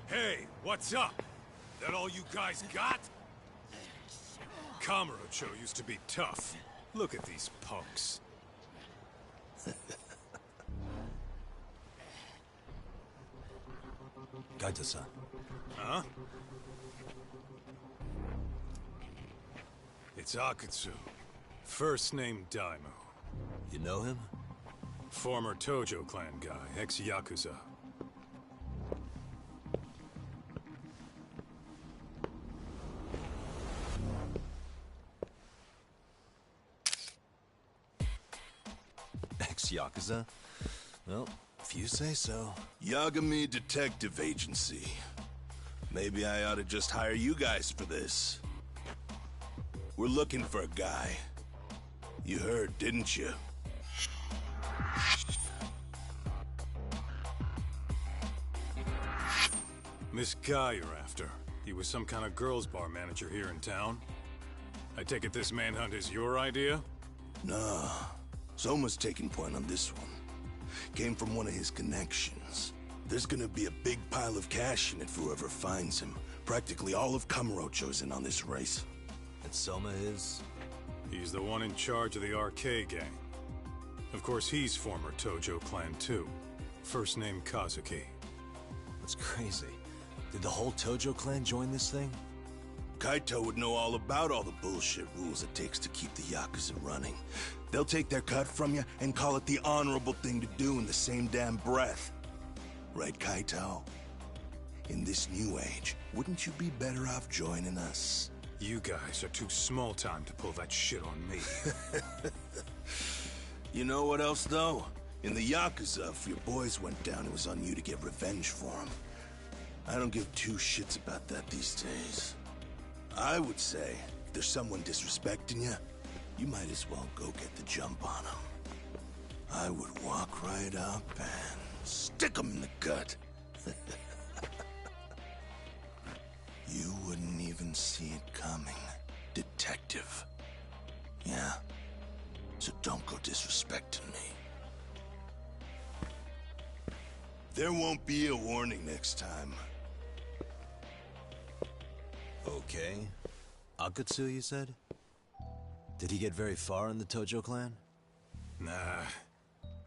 Hey, what's up? That all you guys got? Kamurocho used to be tough. Look at these punks. Kaito-san. Huh? It's Akutsu. First name Daimyo. You know him? Former Tojo clan guy, ex-Yakuza. Ex-Yakuza? Well, if you say so. Yagami Detective Agency. Maybe I ought to just hire you guys for this. We're looking for a guy. You heard, didn't you? This guy you're after, he was some kind of girls' bar manager here in town? I take it this manhunt is your idea? Nah. Soma's taking point on this one. Came from one of his connections. There's gonna be a big pile of cash in it for whoever finds him. Practically all of Kamurocho's in on this race. And Soma is? He's the one in charge of the RK gang. Of course, he's former Tojo clan too. First name Kazuki. That's crazy. Did the whole Tojo clan join this thing? Kaito would know all about all the bullshit rules it takes to keep the Yakuza running. They'll take their cut from you and call it the honorable thing to do in the same damn breath. Right, Kaito? In this new age, wouldn't you be better off joining us? You guys are too small time to pull that shit on me. You know what else, though? In the Yakuza, if your boys went down, it was on you to get revenge for them. I don't give two shits about that these days. I would say, if there's someone disrespecting you, you might as well go get the jump on them. I would walk right up and stick them in the gut. You wouldn't even see it coming, detective. Yeah? So don't go disrespecting me. There won't be a warning next time. Okay. Akutsu, you said? Did he get very far in the Tojo clan? Nah.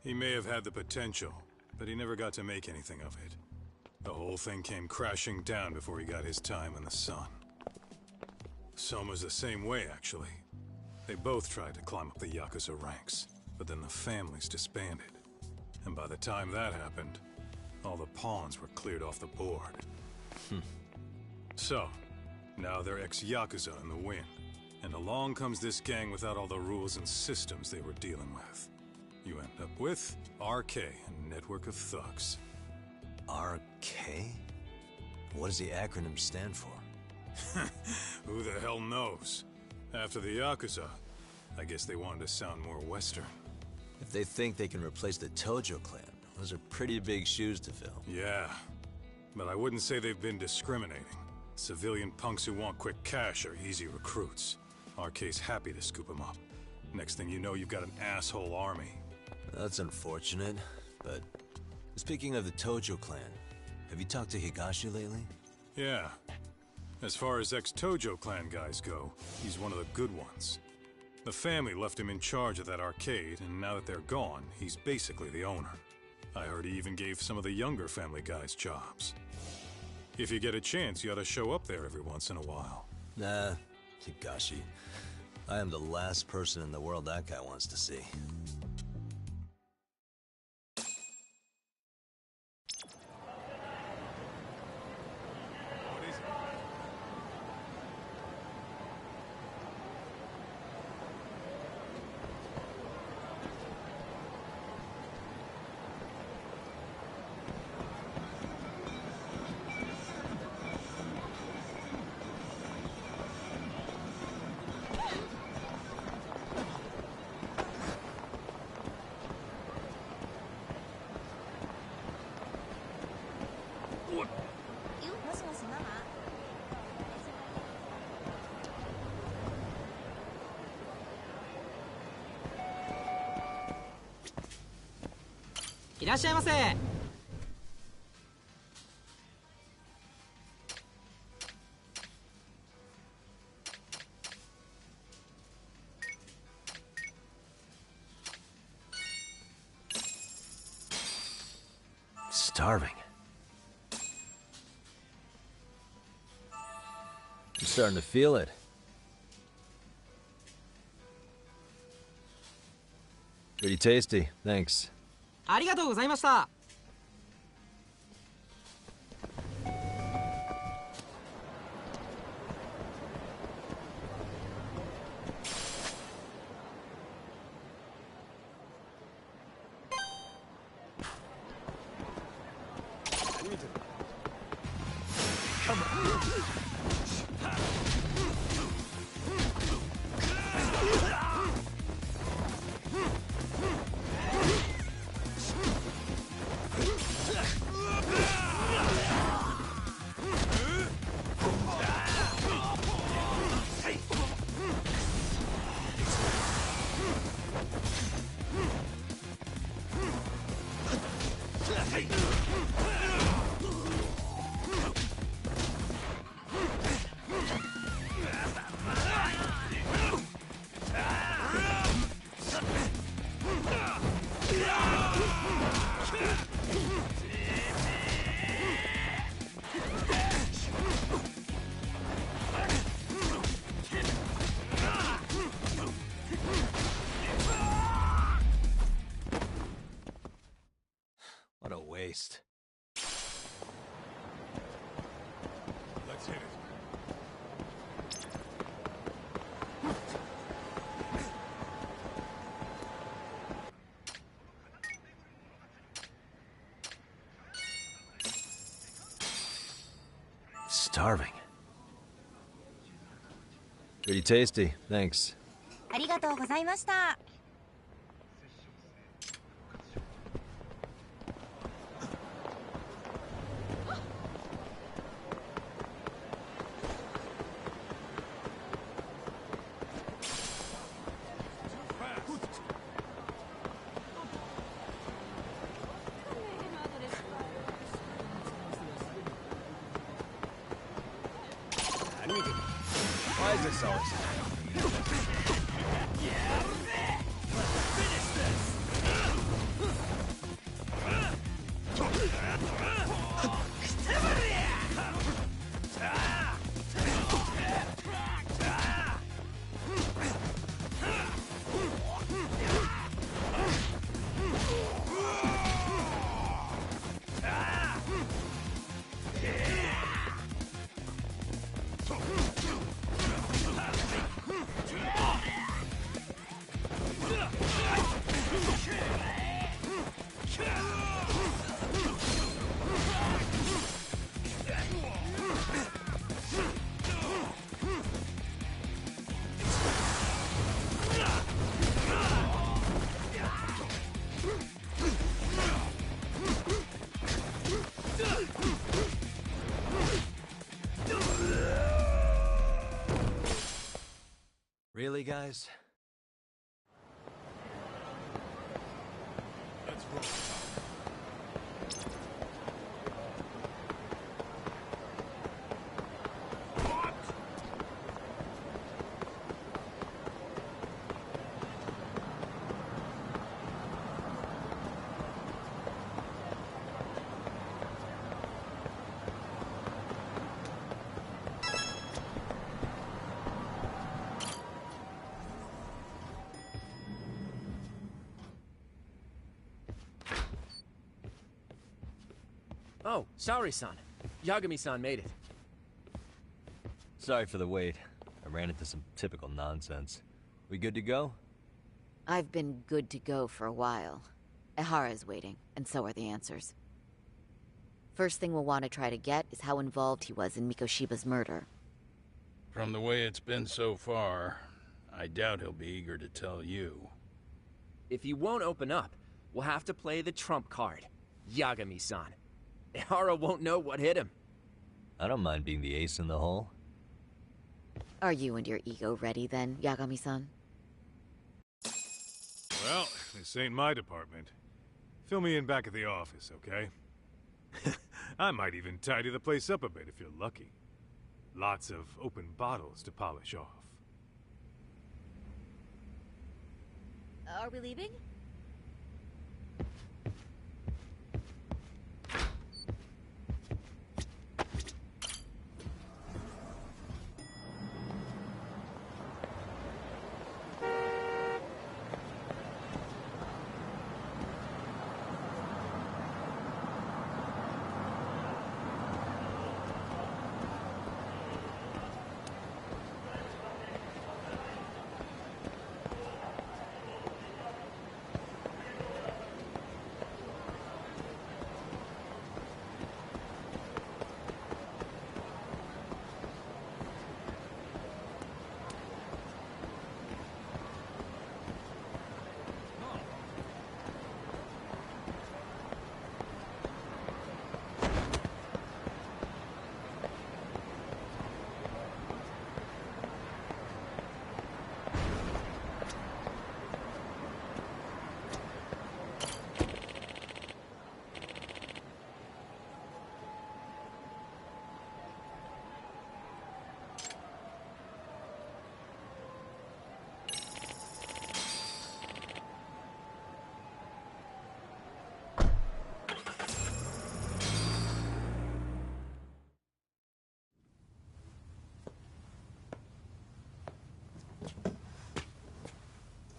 He may have had the potential, but he never got to make anything of it. The whole thing came crashing down before he got his time in the sun. Soma's the same way, actually. They both tried to climb up the Yakuza ranks, but then the families disbanded. And by the time that happened, all the pawns were cleared off the board. So, now they're ex-Yakuza in the wind. And along comes this gang without all the rules and systems they were dealing with. You end up with RK, a network of thugs. RK? What does the acronym stand for? Who the hell knows? After the Yakuza, I guess they wanted to sound more Western. If they think they can replace the Tojo clan, those are pretty big shoes to fill. Yeah, but I wouldn't say they've been discriminating. Civilian punks who want quick cash are easy recruits. RK's happy to scoop them up. Next thing you know, you've got an asshole army. That's unfortunate, but speaking of the Tojo clan, have you talked to Higashi lately? Yeah. As far as ex-Tojo clan guys go, he's one of the good ones. The family left him in charge of that arcade, and now that they're gone, he's basically the owner. I heard he even gave some of the younger family guys jobs. If you get a chance, you ought to show up there every once in a while. Nah, Higashi. I am the last person in the world that guy wants to see. Starving. I'm starting to feel it. Pretty tasty, thanks. ありがとうございました。What a waste. Let's hit it. starving. Pretty tasty, thanks. ありがとうございました。Why is this always happening? Really, guys? Let's roll. Oh, sorry-san. Yagami-san made it. Sorry for the wait. I ran into some typical nonsense. We good to go? I've been good to go for a while. Ehara's waiting, and so are the answers. First thing we'll want to try to get is how involved he was in Mikoshiba's murder. From the way it's been so far, I doubt he'll be eager to tell you. If he won't open up, we'll have to play the trump card. Yagami-san. Ehara won't know what hit him. I don't mind being the ace in the hole. Are you and your ego ready then, Yagami-san? Well, this ain't my department. Fill me in back at the office, okay? I might even tidy the place up a bit if you're lucky. Lots of open bottles to polish off. Are we leaving?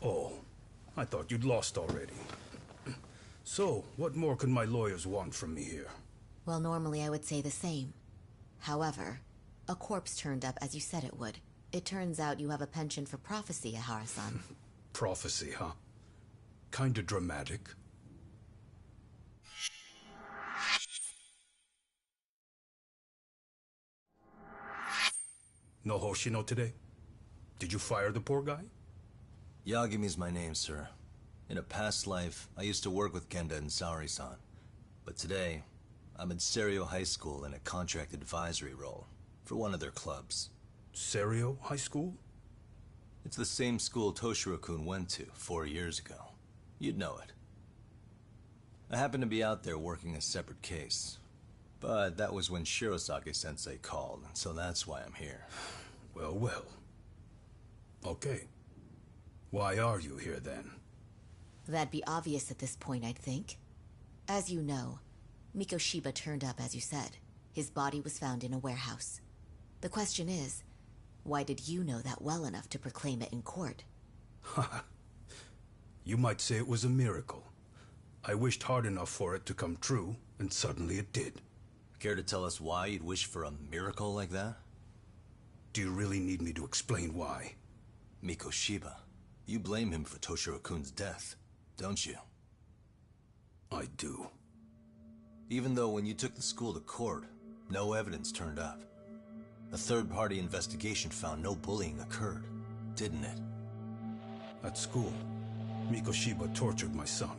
Oh, I thought you'd lost already. So, what more could my lawyers want from me here? Well, normally I would say the same. However, a corpse turned up as you said it would. It turns out you have a penchant for prophecy, Ehara-san. Prophecy, huh? Kinda dramatic. No Hoshino today? Did you fire the poor guy? Yagami's my name, sir. In a past life, I used to work with Kenda and Saori-san. But today, I'm at Serio High School in a contract advisory role for one of their clubs. Serio High School? It's the same school Toshiro-kun went to 4 years ago. You'd know it. I happened to be out there working a separate case. But that was when Shirosake-sensei called, so that's why I'm here. Well, well. Okay. Why are you here then? That'd be obvious at this point, I'd think. As you know, Mikoshiba turned up as you said. His body was found in a warehouse. The question is, why did you know that well enough to proclaim it in court? You might say it was a miracle. I wished hard enough for it to come true, and suddenly it did. Care to tell us why you'd wish for a miracle like that? Do you really need me to explain why? Mikoshiba. You blame him for Toshiro-kun's death, don't you? I do. Even though when you took the school to court, no evidence turned up. A third-party investigation found no bullying occurred, didn't it? At school, Mikoshiba tortured my son.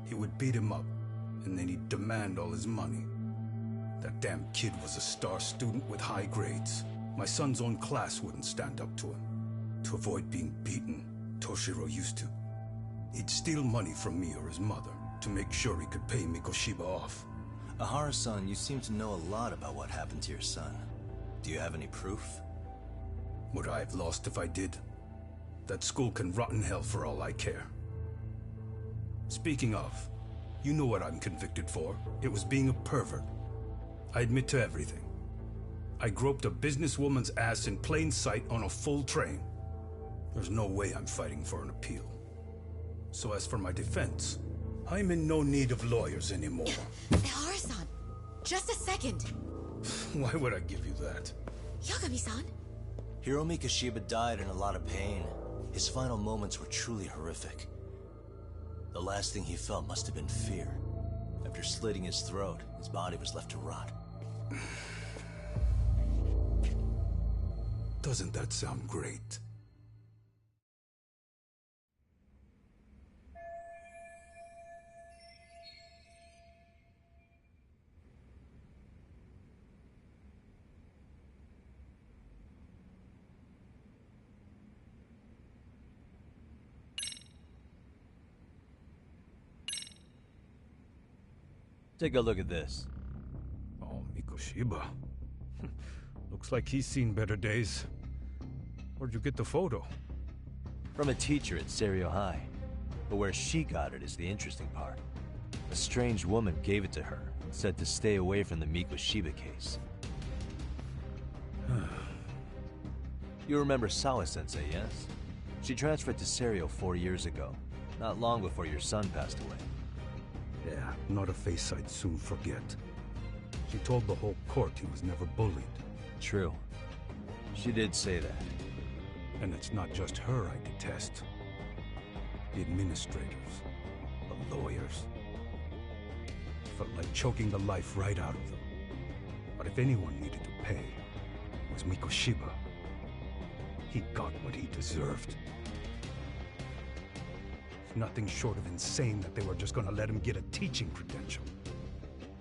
He would beat him up, and then he'd demand all his money. That damn kid was a star student with high grades. My son's own class wouldn't stand up to him. To avoid being beaten, Toshiro used to. He'd steal money from me or his mother to make sure he could pay Mikoshiba off. Ahara-san, you seem to know a lot about what happened to your son. Do you have any proof? Would I have lost if I did? That school can rot in hell for all I care. Speaking of, you know what I'm convicted for. It was being a pervert. I admit to everything. I groped a businesswoman's ass in plain sight on a full train. There's no way I'm fighting for an appeal. So as for my defense, I'm in no need of lawyers anymore. Ahara-san, just a second. Why would I give you that? Yagami-san? Hiro Mikoshiba died in a lot of pain. His final moments were truly horrific. The last thing he felt must have been fear. After slitting his throat, his body was left to rot. Doesn't that sound great? Take a look at this. Oh, Mikoshiba. Looks like he's seen better days. Where'd you get the photo? From a teacher at Serio High. But where she got it is the interesting part. A strange woman gave it to her and said to stay away from the Mikoshiba case. You remember Sawa-sensei, yes? She transferred to Serio 4 years ago, not long before your son passed away. Yeah, not a face I'd soon forget. She told the whole court he was never bullied. True. She did say that. And it's not just her I detest. The administrators, the lawyers. Felt like choking the life right out of them. But if anyone needed to pay, it was Mikoshiba. He got what he deserved. It's nothing short of insane that they were just gonna let him get a teaching credential.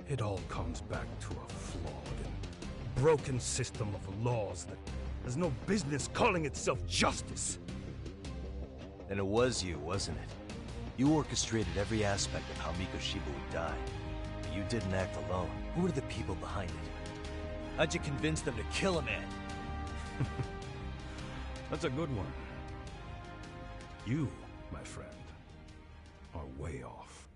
It all comes back to a flawed and broken system of laws that has no business calling itself justice. And it was you, wasn't it? You orchestrated every aspect of how Mikoshiba would die. But you didn't act alone. Who were the people behind it? How'd you convince them to kill a man? That's a good one. You, my friend, are way off.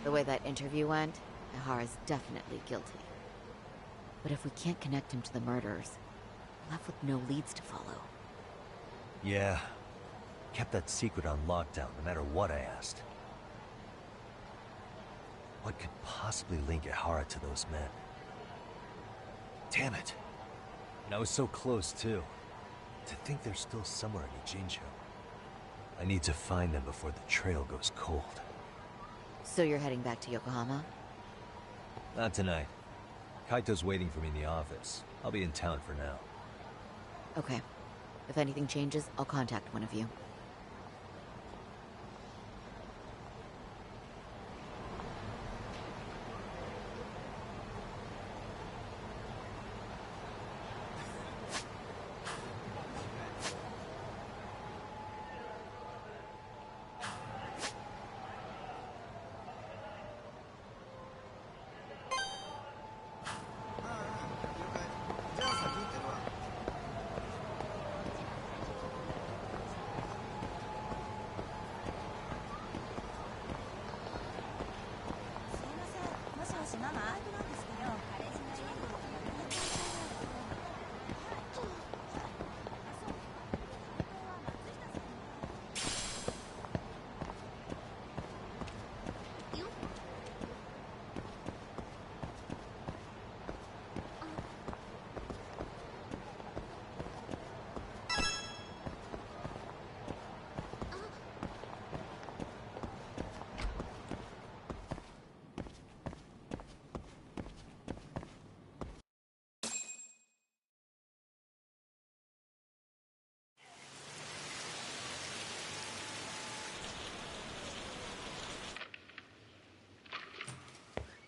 The way that interview went, Ihara's definitely guilty. But if we can't connect him to the murderers, we're left with no leads to follow. Yeah. Kept that secret on lockdown, no matter what I asked. What could possibly link Ihara to those men? Damn it! And I was so close, too. To think they're still somewhere in Ijincho. I need to find them before the trail goes cold. So you're heading back to Yokohama? Not tonight. Kaito's waiting for me in the office. I'll be in town for now. Okay. If anything changes, I'll contact one of you.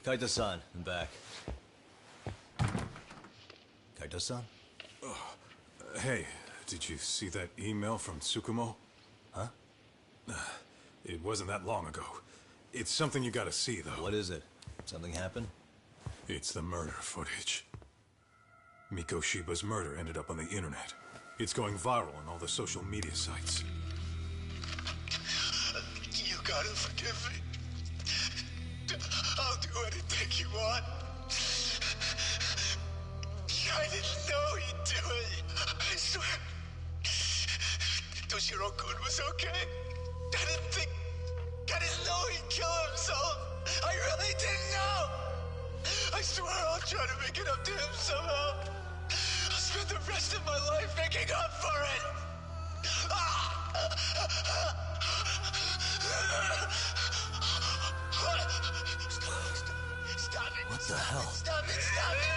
Kaito-san, I'm back. Kaito-san? Hey, did you see that email from Tsukumo? Huh? It wasn't that long ago. It's something you gotta see, though. What is it? Something happened? It's the murder footage. Mikoshiba's murder ended up on the internet. It's going viral on all the social media sites. You gotta forgive me. I'll do anything you want. I didn't know he'd do it. I swear. Toshiro-kun was okay. I didn't know he'd kill himself. I really didn't know. I swear I'll try to make it up to him somehow. I'll spend the rest of my life making up for it. Stop it. What the hell? Stop it, stop it,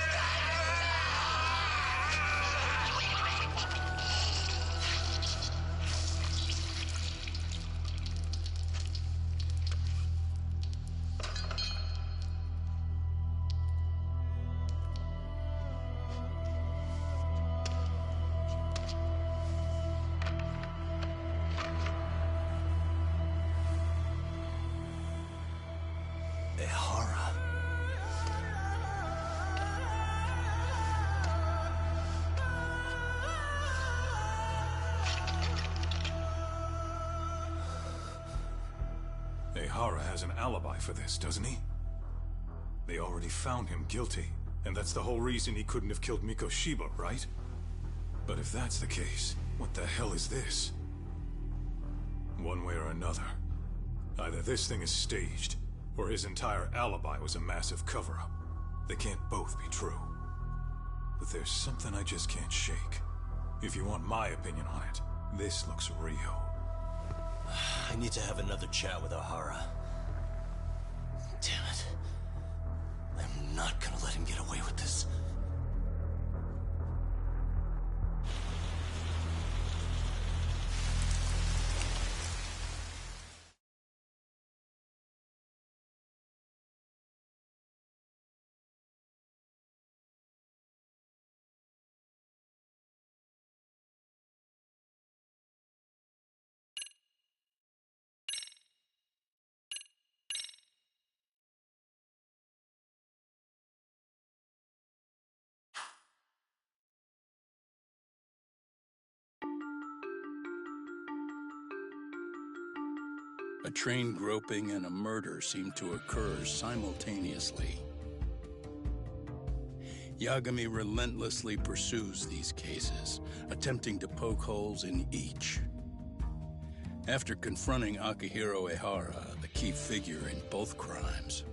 Ihara has an alibi for this, doesn't he? They already found him guilty, and that's the whole reason he couldn't have killed Mikoshiba, right? But if that's the case, what the hell is this? One way or another, either this thing is staged, or his entire alibi was a massive cover-up. They can't both be true. But there's something I just can't shake. If you want my opinion on it, this looks real. I need to have another chat with Ihara. Damn it. I'm not gonna let him get away with this. A train groping and a murder seem to occur simultaneously. Yagami relentlessly pursues these cases, attempting to poke holes in each. After confronting Akihiro Ehara, the key figure in both crimes,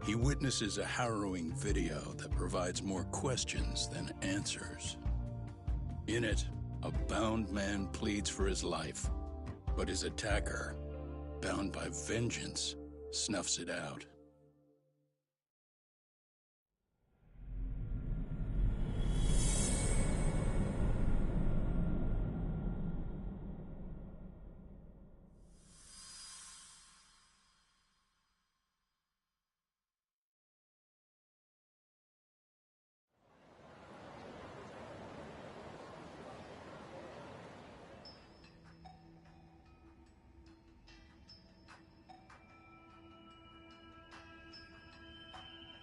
He witnesses a harrowing video that provides more questions than answers. In it, a bound man pleads for his life, but his attacker, bound by vengeance, snuffs it out.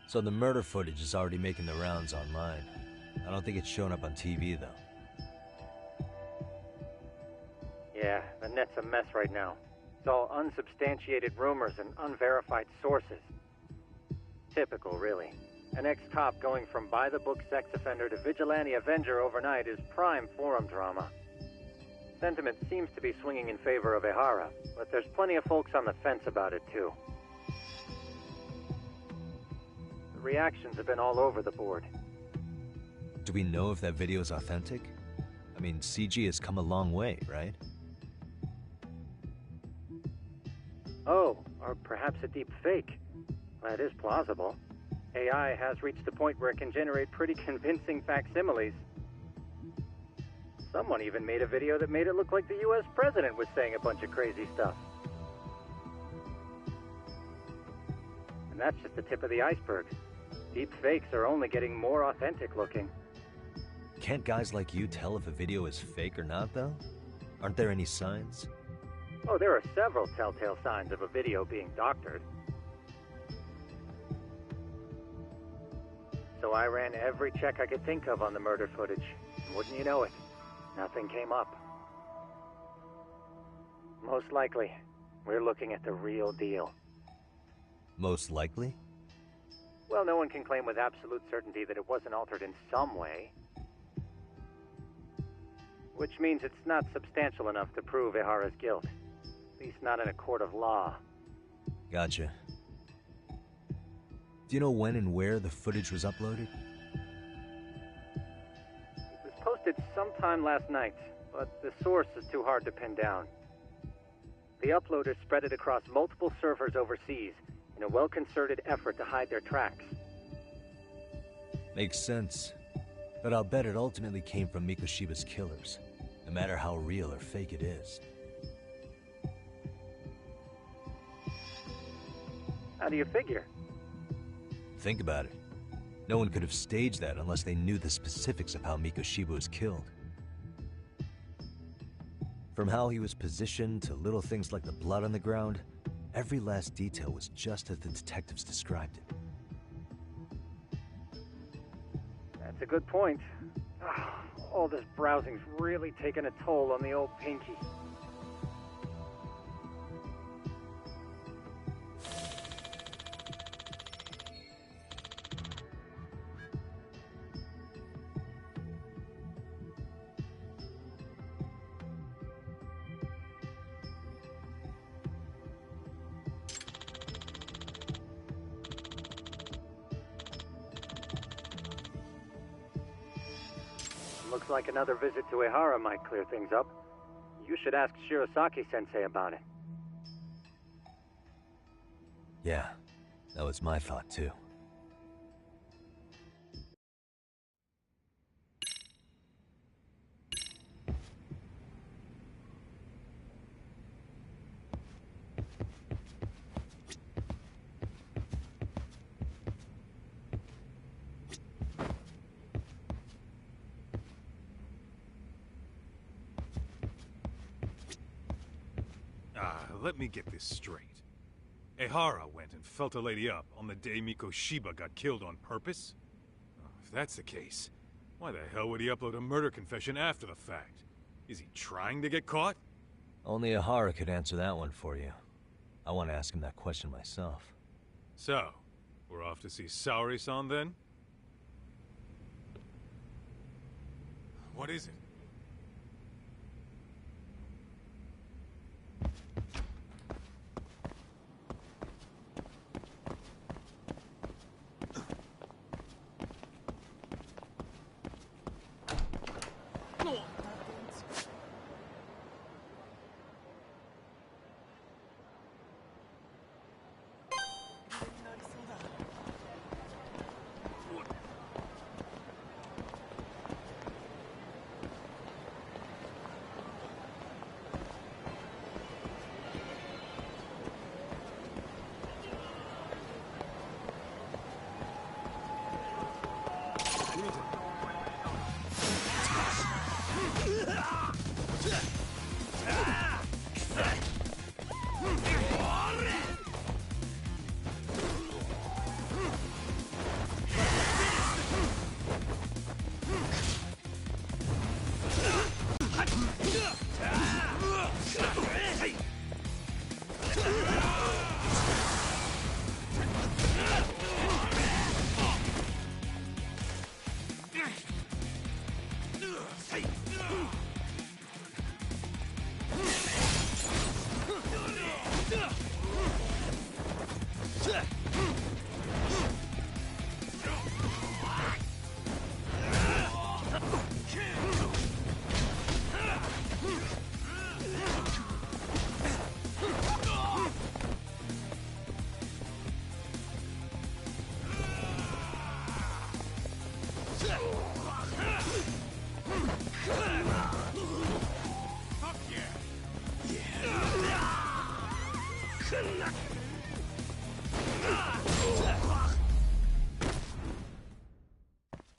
So the murder footage is already making the rounds online. I don't think it's showing up on TV, though. Yeah, the net's a mess right now. It's all unsubstantiated rumors and unverified sources. Typical, really. An ex-cop going from by-the-book sex offender to vigilante avenger overnight is prime forum drama. Sentiment seems to be swinging in favor of Ehara, but there's plenty of folks on the fence about it, too. Reactions have been all over the board. Do we know if that video is authentic? I mean, CG has come a long way, right? Oh, or perhaps a deep fake. That is plausible. AI has reached a point where it can generate pretty convincing facsimiles. Someone even made a video that made it look like the US president was saying a bunch of crazy stuff. And that's just the tip of the iceberg. Deep fakes are only getting more authentic looking. Can't guys like you tell if a video is fake or not, though? Aren't there any signs? Oh, there are several telltale signs of a video being doctored. So I ran every check I could think of on the murder footage. And wouldn't you know it, nothing came up. Most likely, we're looking at the real deal. Most likely? Well, no one can claim with absolute certainty that it wasn't altered in some way. Which means it's not substantial enough to prove Ehara's guilt. At least not in a court of law. Gotcha. Do you know when and where the footage was uploaded? It was posted sometime last night, but the source is too hard to pin down. The uploaders spread it across multiple servers overseas, in a well-concerted effort to hide their tracks. Makes sense. But I'll bet it ultimately came from Mikoshiba's killers, no matter how real or fake it is. How do you figure? Think about it. No one could have staged that unless they knew the specifics of how Mikoshiba was killed. From how he was positioned to little things like the blood on the ground, every last detail was just as the detectives described it. That's a good point. All this browsing's really taken a toll on the old pinky. Looks like another visit to Ehara might clear things up. You should ask Shirosaki-sensei about it. Yeah, that was my thought too. Let me get this straight. Ehara went and felt a lady up on the day Mikoshiba got killed on purpose? If that's the case, why the hell would he upload a murder confession after the fact? Is he trying to get caught? Only Ehara could answer that one for you. I want to ask him that question myself. So, we're off to see Saori-san then? What is it?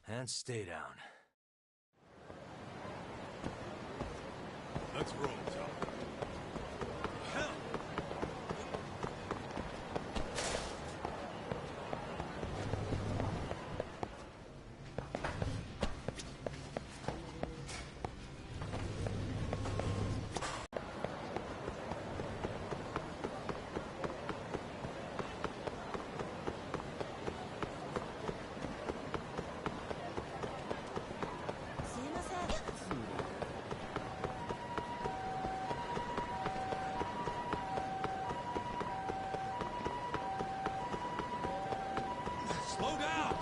And stay down. Let's roll, Tom. Hell! Slow down!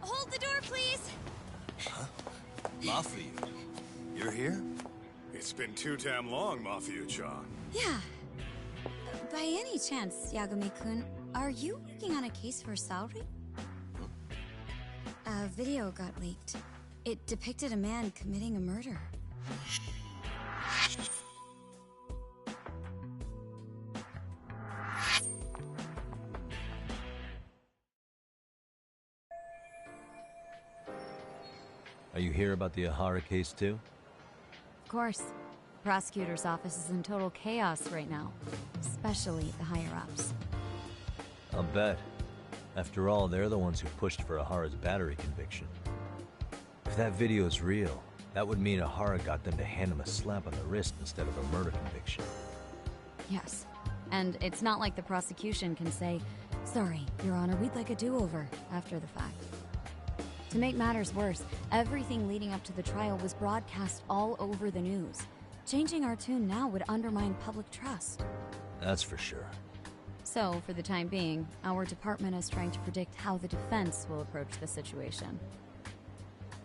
Hold the door, please. Huh? Mafia, you're here? It's been too damn long, Mafia-chan. Yeah. By any chance, Yagami-kun, are you working on a case for Saori? A video got leaked. It depicted a man committing a murder. Are you here about the Ahara case too? Of course. Prosecutor's office is in total chaos right now, especially the higher-ups. I'll bet. After all, they're the ones who pushed for Ahara's battery conviction. If that video is real, that would mean Ahara got them to hand him a slap on the wrist instead of a murder conviction. Yes. And it's not like the prosecution can say, "Sorry, Your Honor, we'd like a do-over," after the fact. To make matters worse, everything leading up to the trial was broadcast all over the news. Changing our tune now would undermine public trust. That's for sure. So, for the time being, our department is trying to predict how the defense will approach the situation.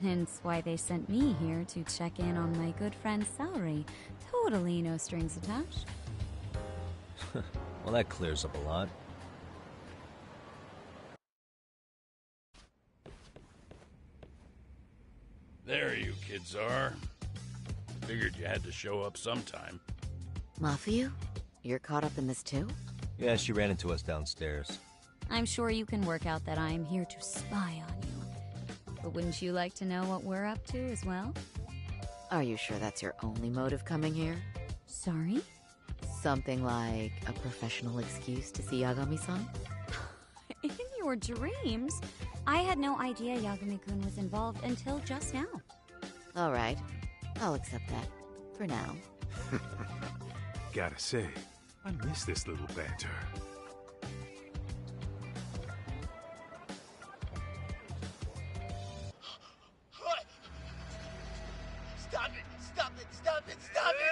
Hence why they sent me here to check in on my good friend Saori. Totally no strings attached. Well, that clears up a lot. There you kids are. Figured you had to show up sometime. Mafia? You're caught up in this too? Yeah, she ran into us downstairs. I'm sure you can work out that I'm here to spy on you. But wouldn't you like to know what we're up to as well? Are you sure that's your only motive coming here? Sorry? Something like a professional excuse to see Yagami-san? In your dreams? I had no idea Yagami-kun was involved until just now. All right. I'll accept that. For now. Gotta say, I miss this little banter. Stop it! Stop it! Stop it! Stop it!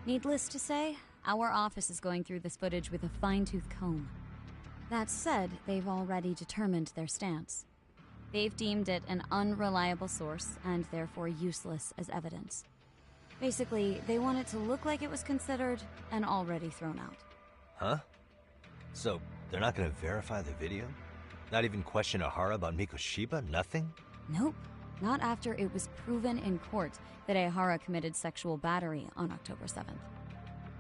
Needless to say, our office is going through this footage with a fine-tooth comb. That said, they've already determined their stance. They've deemed it an unreliable source and therefore useless as evidence. Basically, they want it to look like it was considered and already thrown out. Huh? So, they're not gonna verify the video? Not even question Ehara about Mikoshiba? Nothing? Nope. Not after it was proven in court that Ehara committed sexual battery on October 7th.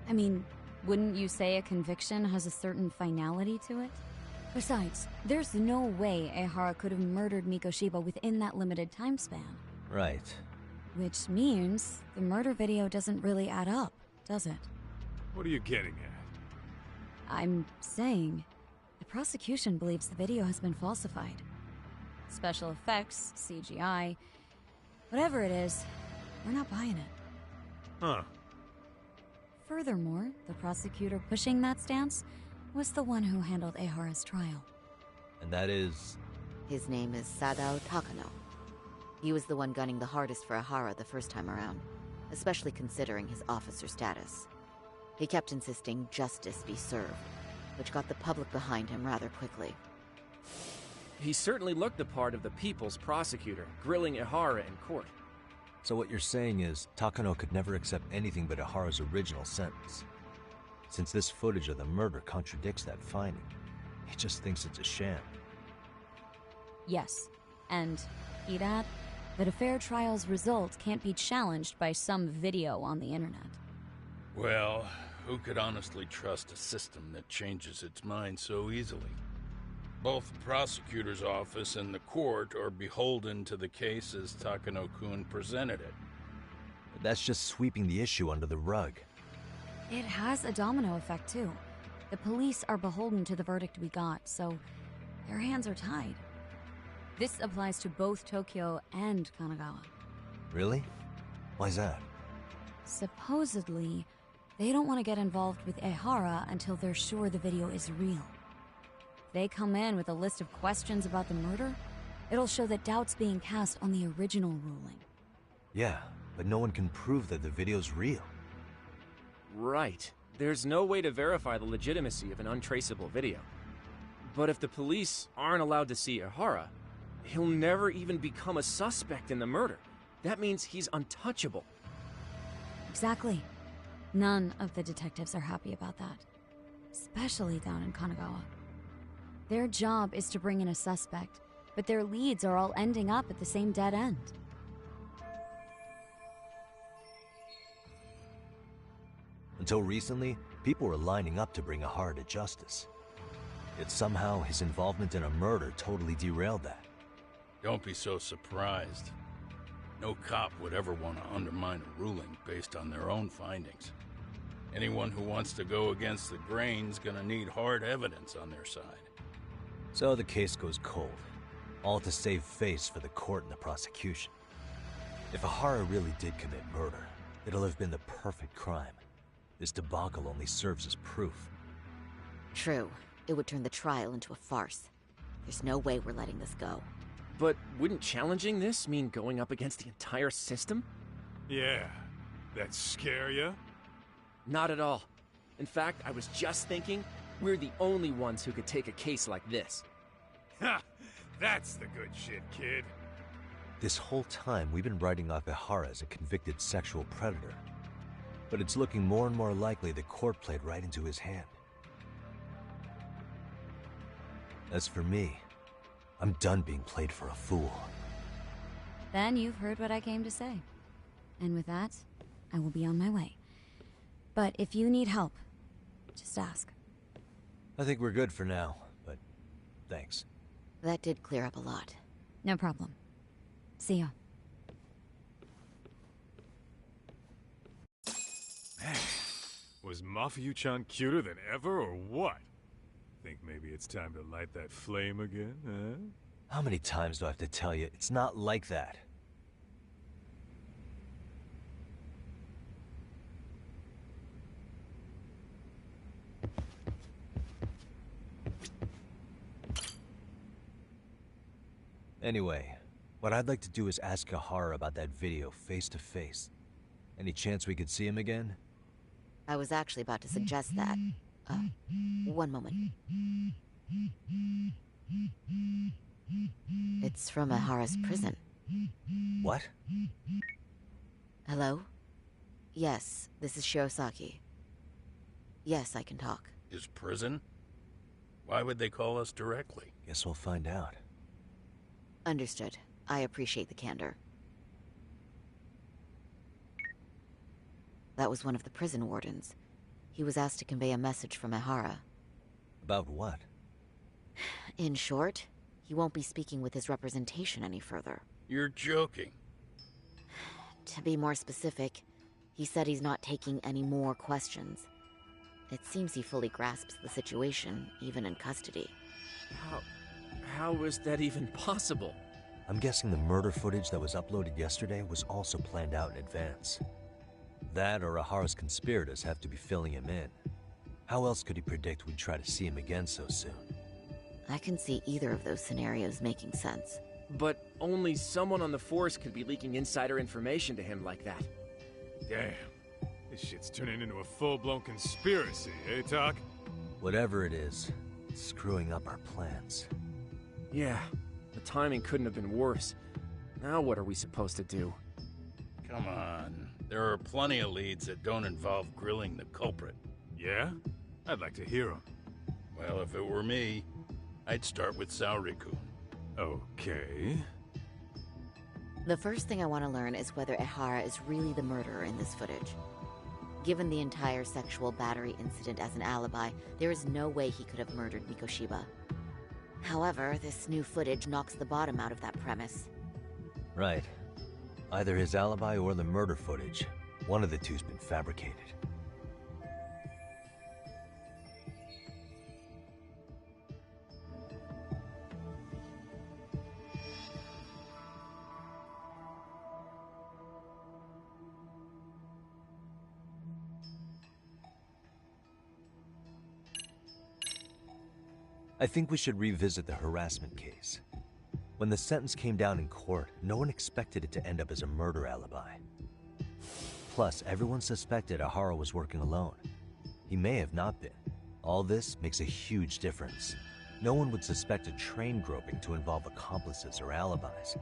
I mean, wouldn't you say a conviction has a certain finality to it? Besides, there's no way Ehara could have murdered Mikoshiba within that limited time span. Right. Which means the murder video doesn't really add up, does it? What are you getting at? I'm saying the prosecution believes the video has been falsified. Special effects, CGI, whatever it is, we're not buying it. Huh. Furthermore, the prosecutor pushing that stance was the one who handled Ehara's trial. And that is? His name is Sadao Takano. He was the one gunning the hardest for Ehara the first time around, especially considering his officer status. He kept insisting justice be served, which got the public behind him rather quickly. He certainly looked the part of the people's prosecutor, grilling Ehara in court. So what you're saying is, Takano could never accept anything but Ehara's original sentence. Since this footage of the murder contradicts that finding, he just thinks it's a sham. Yes, and Edad, that a fair trial's result can't be challenged by some video on the internet. Well, who could honestly trust a system that changes its mind so easily? Both the prosecutor's office and the court are beholden to the case as Takano-kun presented it. But that's just sweeping the issue under the rug. It has a domino effect, too. The police are beholden to the verdict we got, so their hands are tied. This applies to both Tokyo and Kanagawa. Really? Why's that? Supposedly, they don't want to get involved with Ehara until they're sure the video is real. If they come in with a list of questions about the murder, it'll show that doubt's being cast on the original ruling. Yeah, but no one can prove that the video's real. Right. There's no way to verify the legitimacy of an untraceable video. But if the police aren't allowed to see Ehara, he'll never even become a suspect in the murder. That means he's untouchable. Exactly. None of the detectives are happy about that. Especially down in Kanagawa. Their job is to bring in a suspect, but their leads are all ending up at the same dead end. Until recently, people were lining up to bring Ehara to justice. Yet somehow his involvement in a murder totally derailed that. Don't be so surprised. No cop would ever want to undermine a ruling based on their own findings. Anyone who wants to go against the grain's gonna need hard evidence on their side. So the case goes cold, all to save face for the court and the prosecution. If Ehara really did commit murder, it'll have been the perfect crime. This debacle only serves as proof. True. It would turn the trial into a farce. There's no way we're letting this go. But wouldn't challenging this mean going up against the entire system? Yeah. That scare ya? Not at all. In fact, I was just thinking, we're the only ones who could take a case like this. Ha! That's the good shit, kid. This whole time, we've been writing off Ehara as a convicted sexual predator. But it's looking more and more likely the court played right into his hand. As for me, I'm done being played for a fool. Then you've heard what I came to say. And with that, I will be on my way. But if you need help, just ask. I think we're good for now, but thanks. That did clear up a lot. No problem. See ya. Man, was Mafuyu-chan cuter than ever, or what? Think maybe it's time to light that flame again, huh? How many times do I have to tell you, it's not like that? Anyway, what I'd like to do is ask Ehara about that video face to face. Any chance we could see him again? I was actually about to suggest that. One moment. It's from Ehara's prison. What? Hello? Yes, this is Shirosaki. Yes, I can talk. His prison? Why would they call us directly? Guess we'll find out. Understood. I appreciate the candor. That was one of the prison wardens. He was asked to convey a message from Ehara. About what? In short, he won't be speaking with his representation any further. You're joking. To be more specific, he said he's not taking any more questions. It seems he fully grasps the situation, even in custody. How is that even possible? I'm guessing the murder footage that was uploaded yesterday was also planned out in advance. That or Ahara's conspirators have to be filling him in. How else could he predict we'd try to see him again so soon? I can see either of those scenarios making sense. But only someone on the force could be leaking insider information to him like that. Damn. This shit's turning into a full-blown conspiracy, eh, Talk? Whatever it is, it's screwing up our plans. Yeah, the timing couldn't have been worse. Now what are we supposed to do? Come on. There are plenty of leads that don't involve grilling the culprit. Yeah? I'd like to hear them. Well, if it were me, I'd start with Saori-kun. Okay. The first thing I want to learn is whether Ehara is really the murderer in this footage. Given the entire sexual battery incident as an alibi, there is no way he could have murdered Mikoshiba. However, this new footage knocks the bottom out of that premise. Right. Either his alibi or the murder footage. One of the two's been fabricated. I think we should revisit the harassment case. When the sentence came down in court, no one expected it to end up as a murder alibi. Plus, everyone suspected Ehara was working alone. He may have not been. All this makes a huge difference. No one would suspect a train groping to involve accomplices or alibis.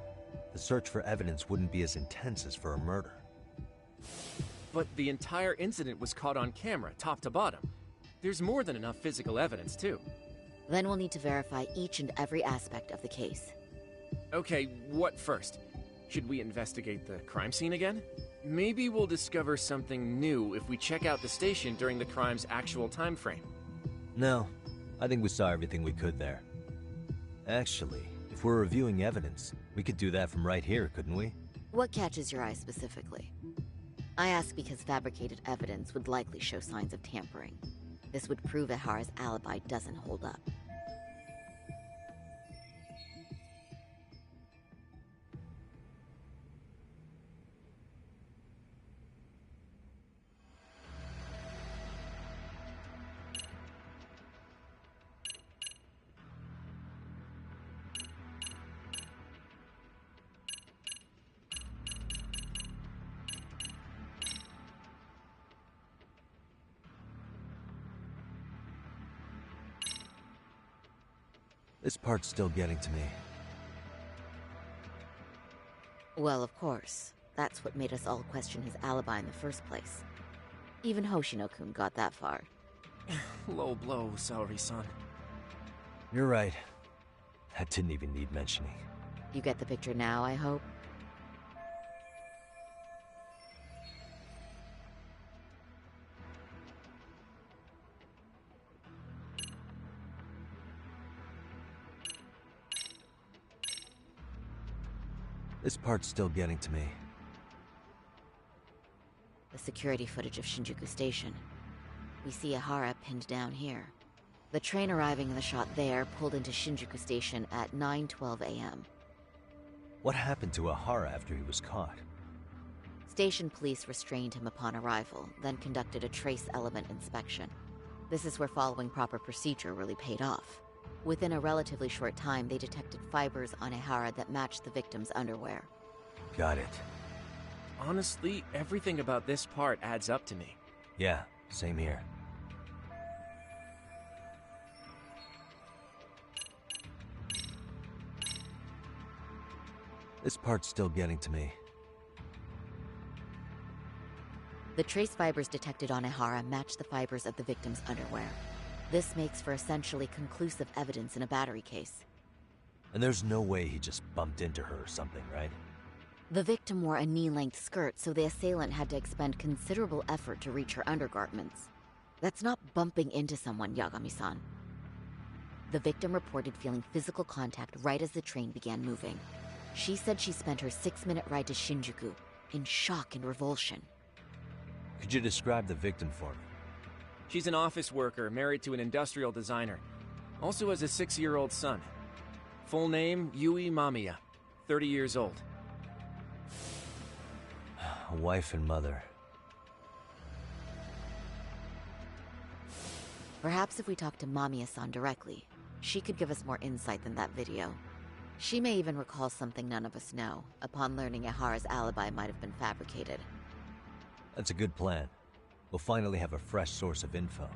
The search for evidence wouldn't be as intense as for a murder. But the entire incident was caught on camera, top to bottom. There's more than enough physical evidence, too. Then we'll need to verify each and every aspect of the case. Okay, what first? Should we investigate the crime scene again? Maybe we'll discover something new if we check out the station during the crime's actual time frame. No, I think we saw everything we could there. Actually, if we're reviewing evidence, we could do that from right here, couldn't we? What catches your eye specifically? I ask because fabricated evidence would likely show signs of tampering. This would prove Ehara's alibi doesn't hold up. This part's still getting to me. Well, of course. That's what made us all question his alibi in the first place. Even Hoshino-kun got that far. Low blow, Saori-san. You're right. That didn't even need mentioning. You get the picture now, I hope? This part's still getting to me. The security footage of Shinjuku Station. We see Ehara pinned down here. The train arriving in the shot there pulled into Shinjuku Station at 9:12 a.m. What happened to Ehara after he was caught? Station police restrained him upon arrival, then conducted a trace element inspection. This is where following proper procedure really paid off. Within a relatively short time, they detected fibers on Ehara that matched the victim's underwear. Got it. Honestly, everything about this part adds up to me. Yeah, same here. This part's still getting to me. The trace fibers detected on Ehara matched the fibers of the victim's underwear. This makes for essentially conclusive evidence in a battery case. And there's no way he just bumped into her or something, right? The victim wore a knee-length skirt, so the assailant had to expend considerable effort to reach her undergarments. That's not bumping into someone, Yagami-san. The victim reported feeling physical contact right as the train began moving. She said she spent her 6-minute ride to Shinjuku in shock and revulsion. Could you describe the victim for me? She's an office worker married to an industrial designer. Also has a 6-year-old son. Full name, Yui Mamiya. 30 years old. A wife and mother. Perhaps if we talk to Mamiya-san directly, she could give us more insight than that video. She may even recall something none of us know, upon learning Ehara's alibi might have been fabricated. That's a good plan. We'll finally have a fresh source of info.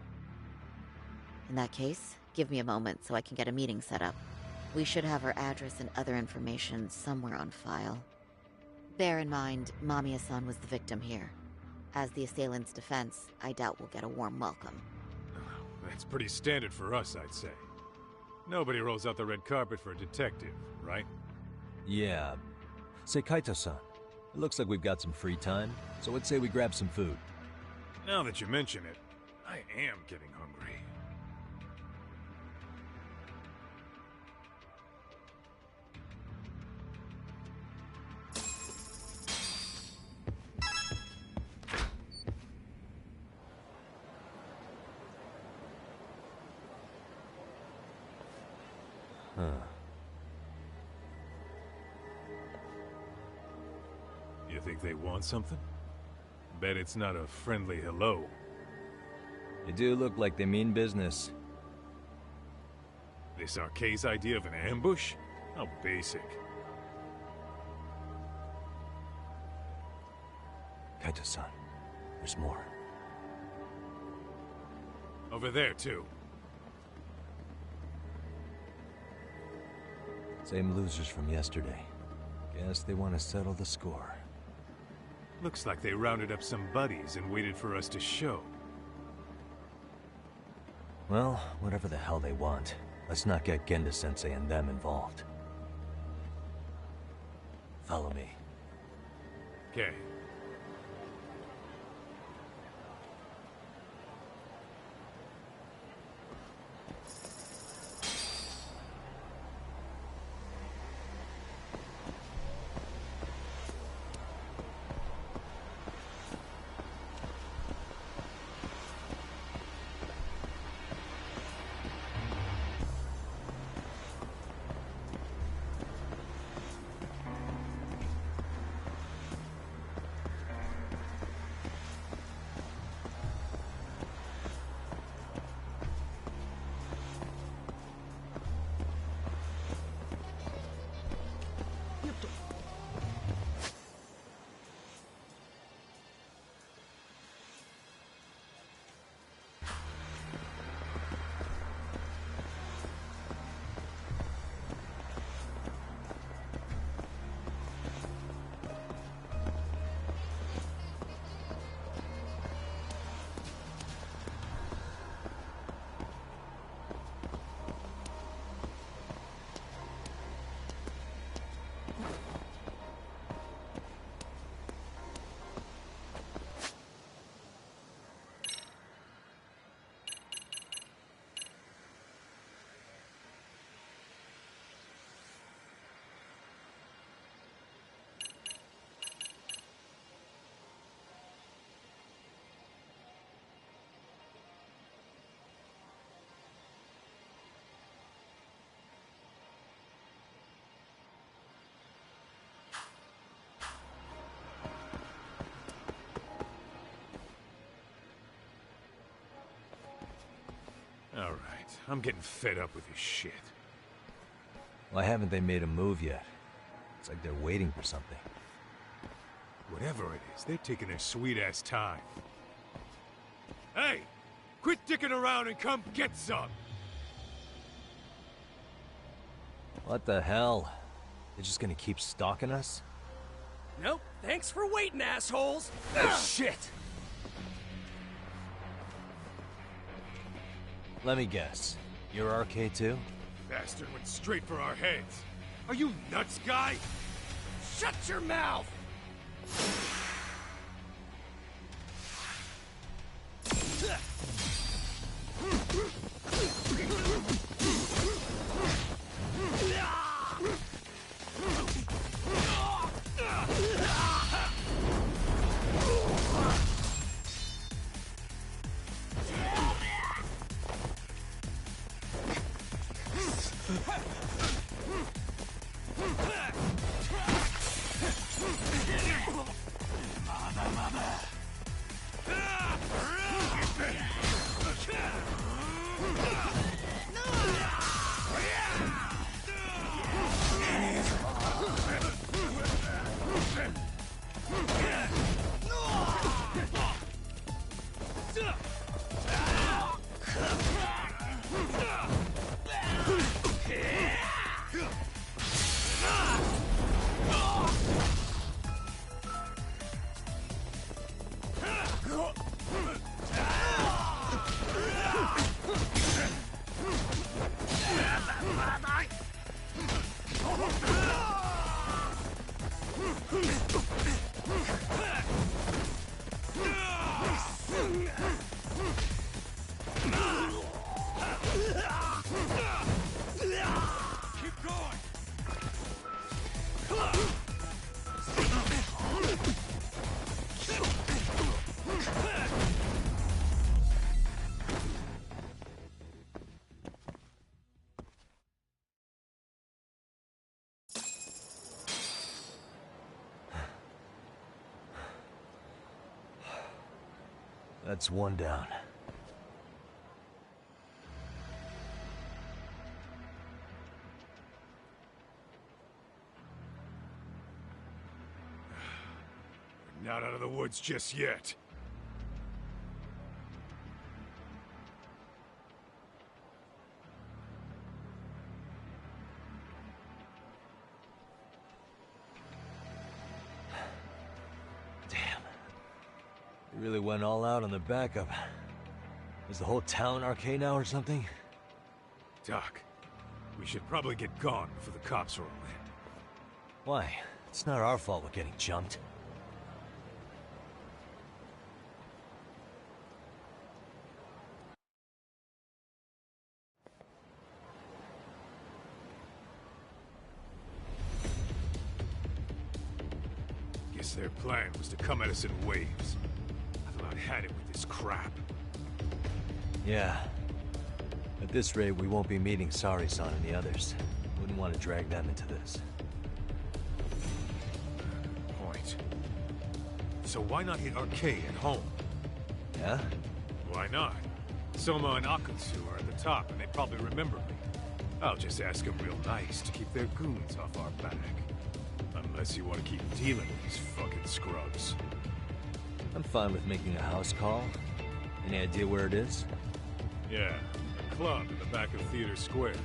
In that case, give me a moment so I can get a meeting set up. We should have her address and other information somewhere on file. Bear in mind, Mamiya-san was the victim here. As the assailant's defense, I doubt we'll get a warm welcome. That's pretty standard for us, I'd say. Nobody rolls out the red carpet for a detective, right? Yeah. Say, Kaito-san, it looks like we've got some free time, so let's say we grab some food. Now that you mention it, I am getting hungry. Huh. You think they want something? Bet it's not a friendly hello. They do look like they mean business. This Arcade's idea of an ambush? How basic. Kaito-san, there's more. Over there, too. Same losers from yesterday. Guess they want to settle the score. Looks like they rounded up some buddies and waited for us to show. Well, whatever the hell they want, let's not get Genda-sensei and them involved. Follow me. Okay. All right, I'm getting fed up with this shit. Why haven't they made a move yet? It's like they're waiting for something. Whatever it is, they're taking their sweet-ass time. Hey! Quit dicking around and come get some! What the hell? They're just gonna keep stalking us? Nope. Thanks for waiting, assholes. Oh, shit! Let me guess. You're RK too? Bastard went straight for our heads. Are you nuts, guy? Shut your mouth! That's one down. We're not out of the woods just yet. You really went all out on the backup. Is the whole town RK now or something? Doc, we should probably get gone before the cops roll in. Why? It's not our fault we're getting jumped. Guess their plan was to come at us in waves. I've about had it with this crap. Yeah. At this rate, we won't be meeting Sari-san and the others. Wouldn't want to drag them into this. Point. So why not hit RK at home? Yeah? Why not? Soma and Akutsu are at the top, and they probably remember me. I'll just ask them real nice to keep their goons off our back. Unless you want to keep dealing with these fucking scrubs. I'm fine with making a house call. Any idea where it is? Yeah, a club in the back of Theater Square.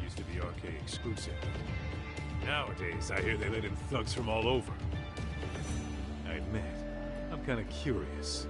Used to be RK exclusive. Nowadays, I hear they let in thugs from all over. I admit, I'm kind of curious.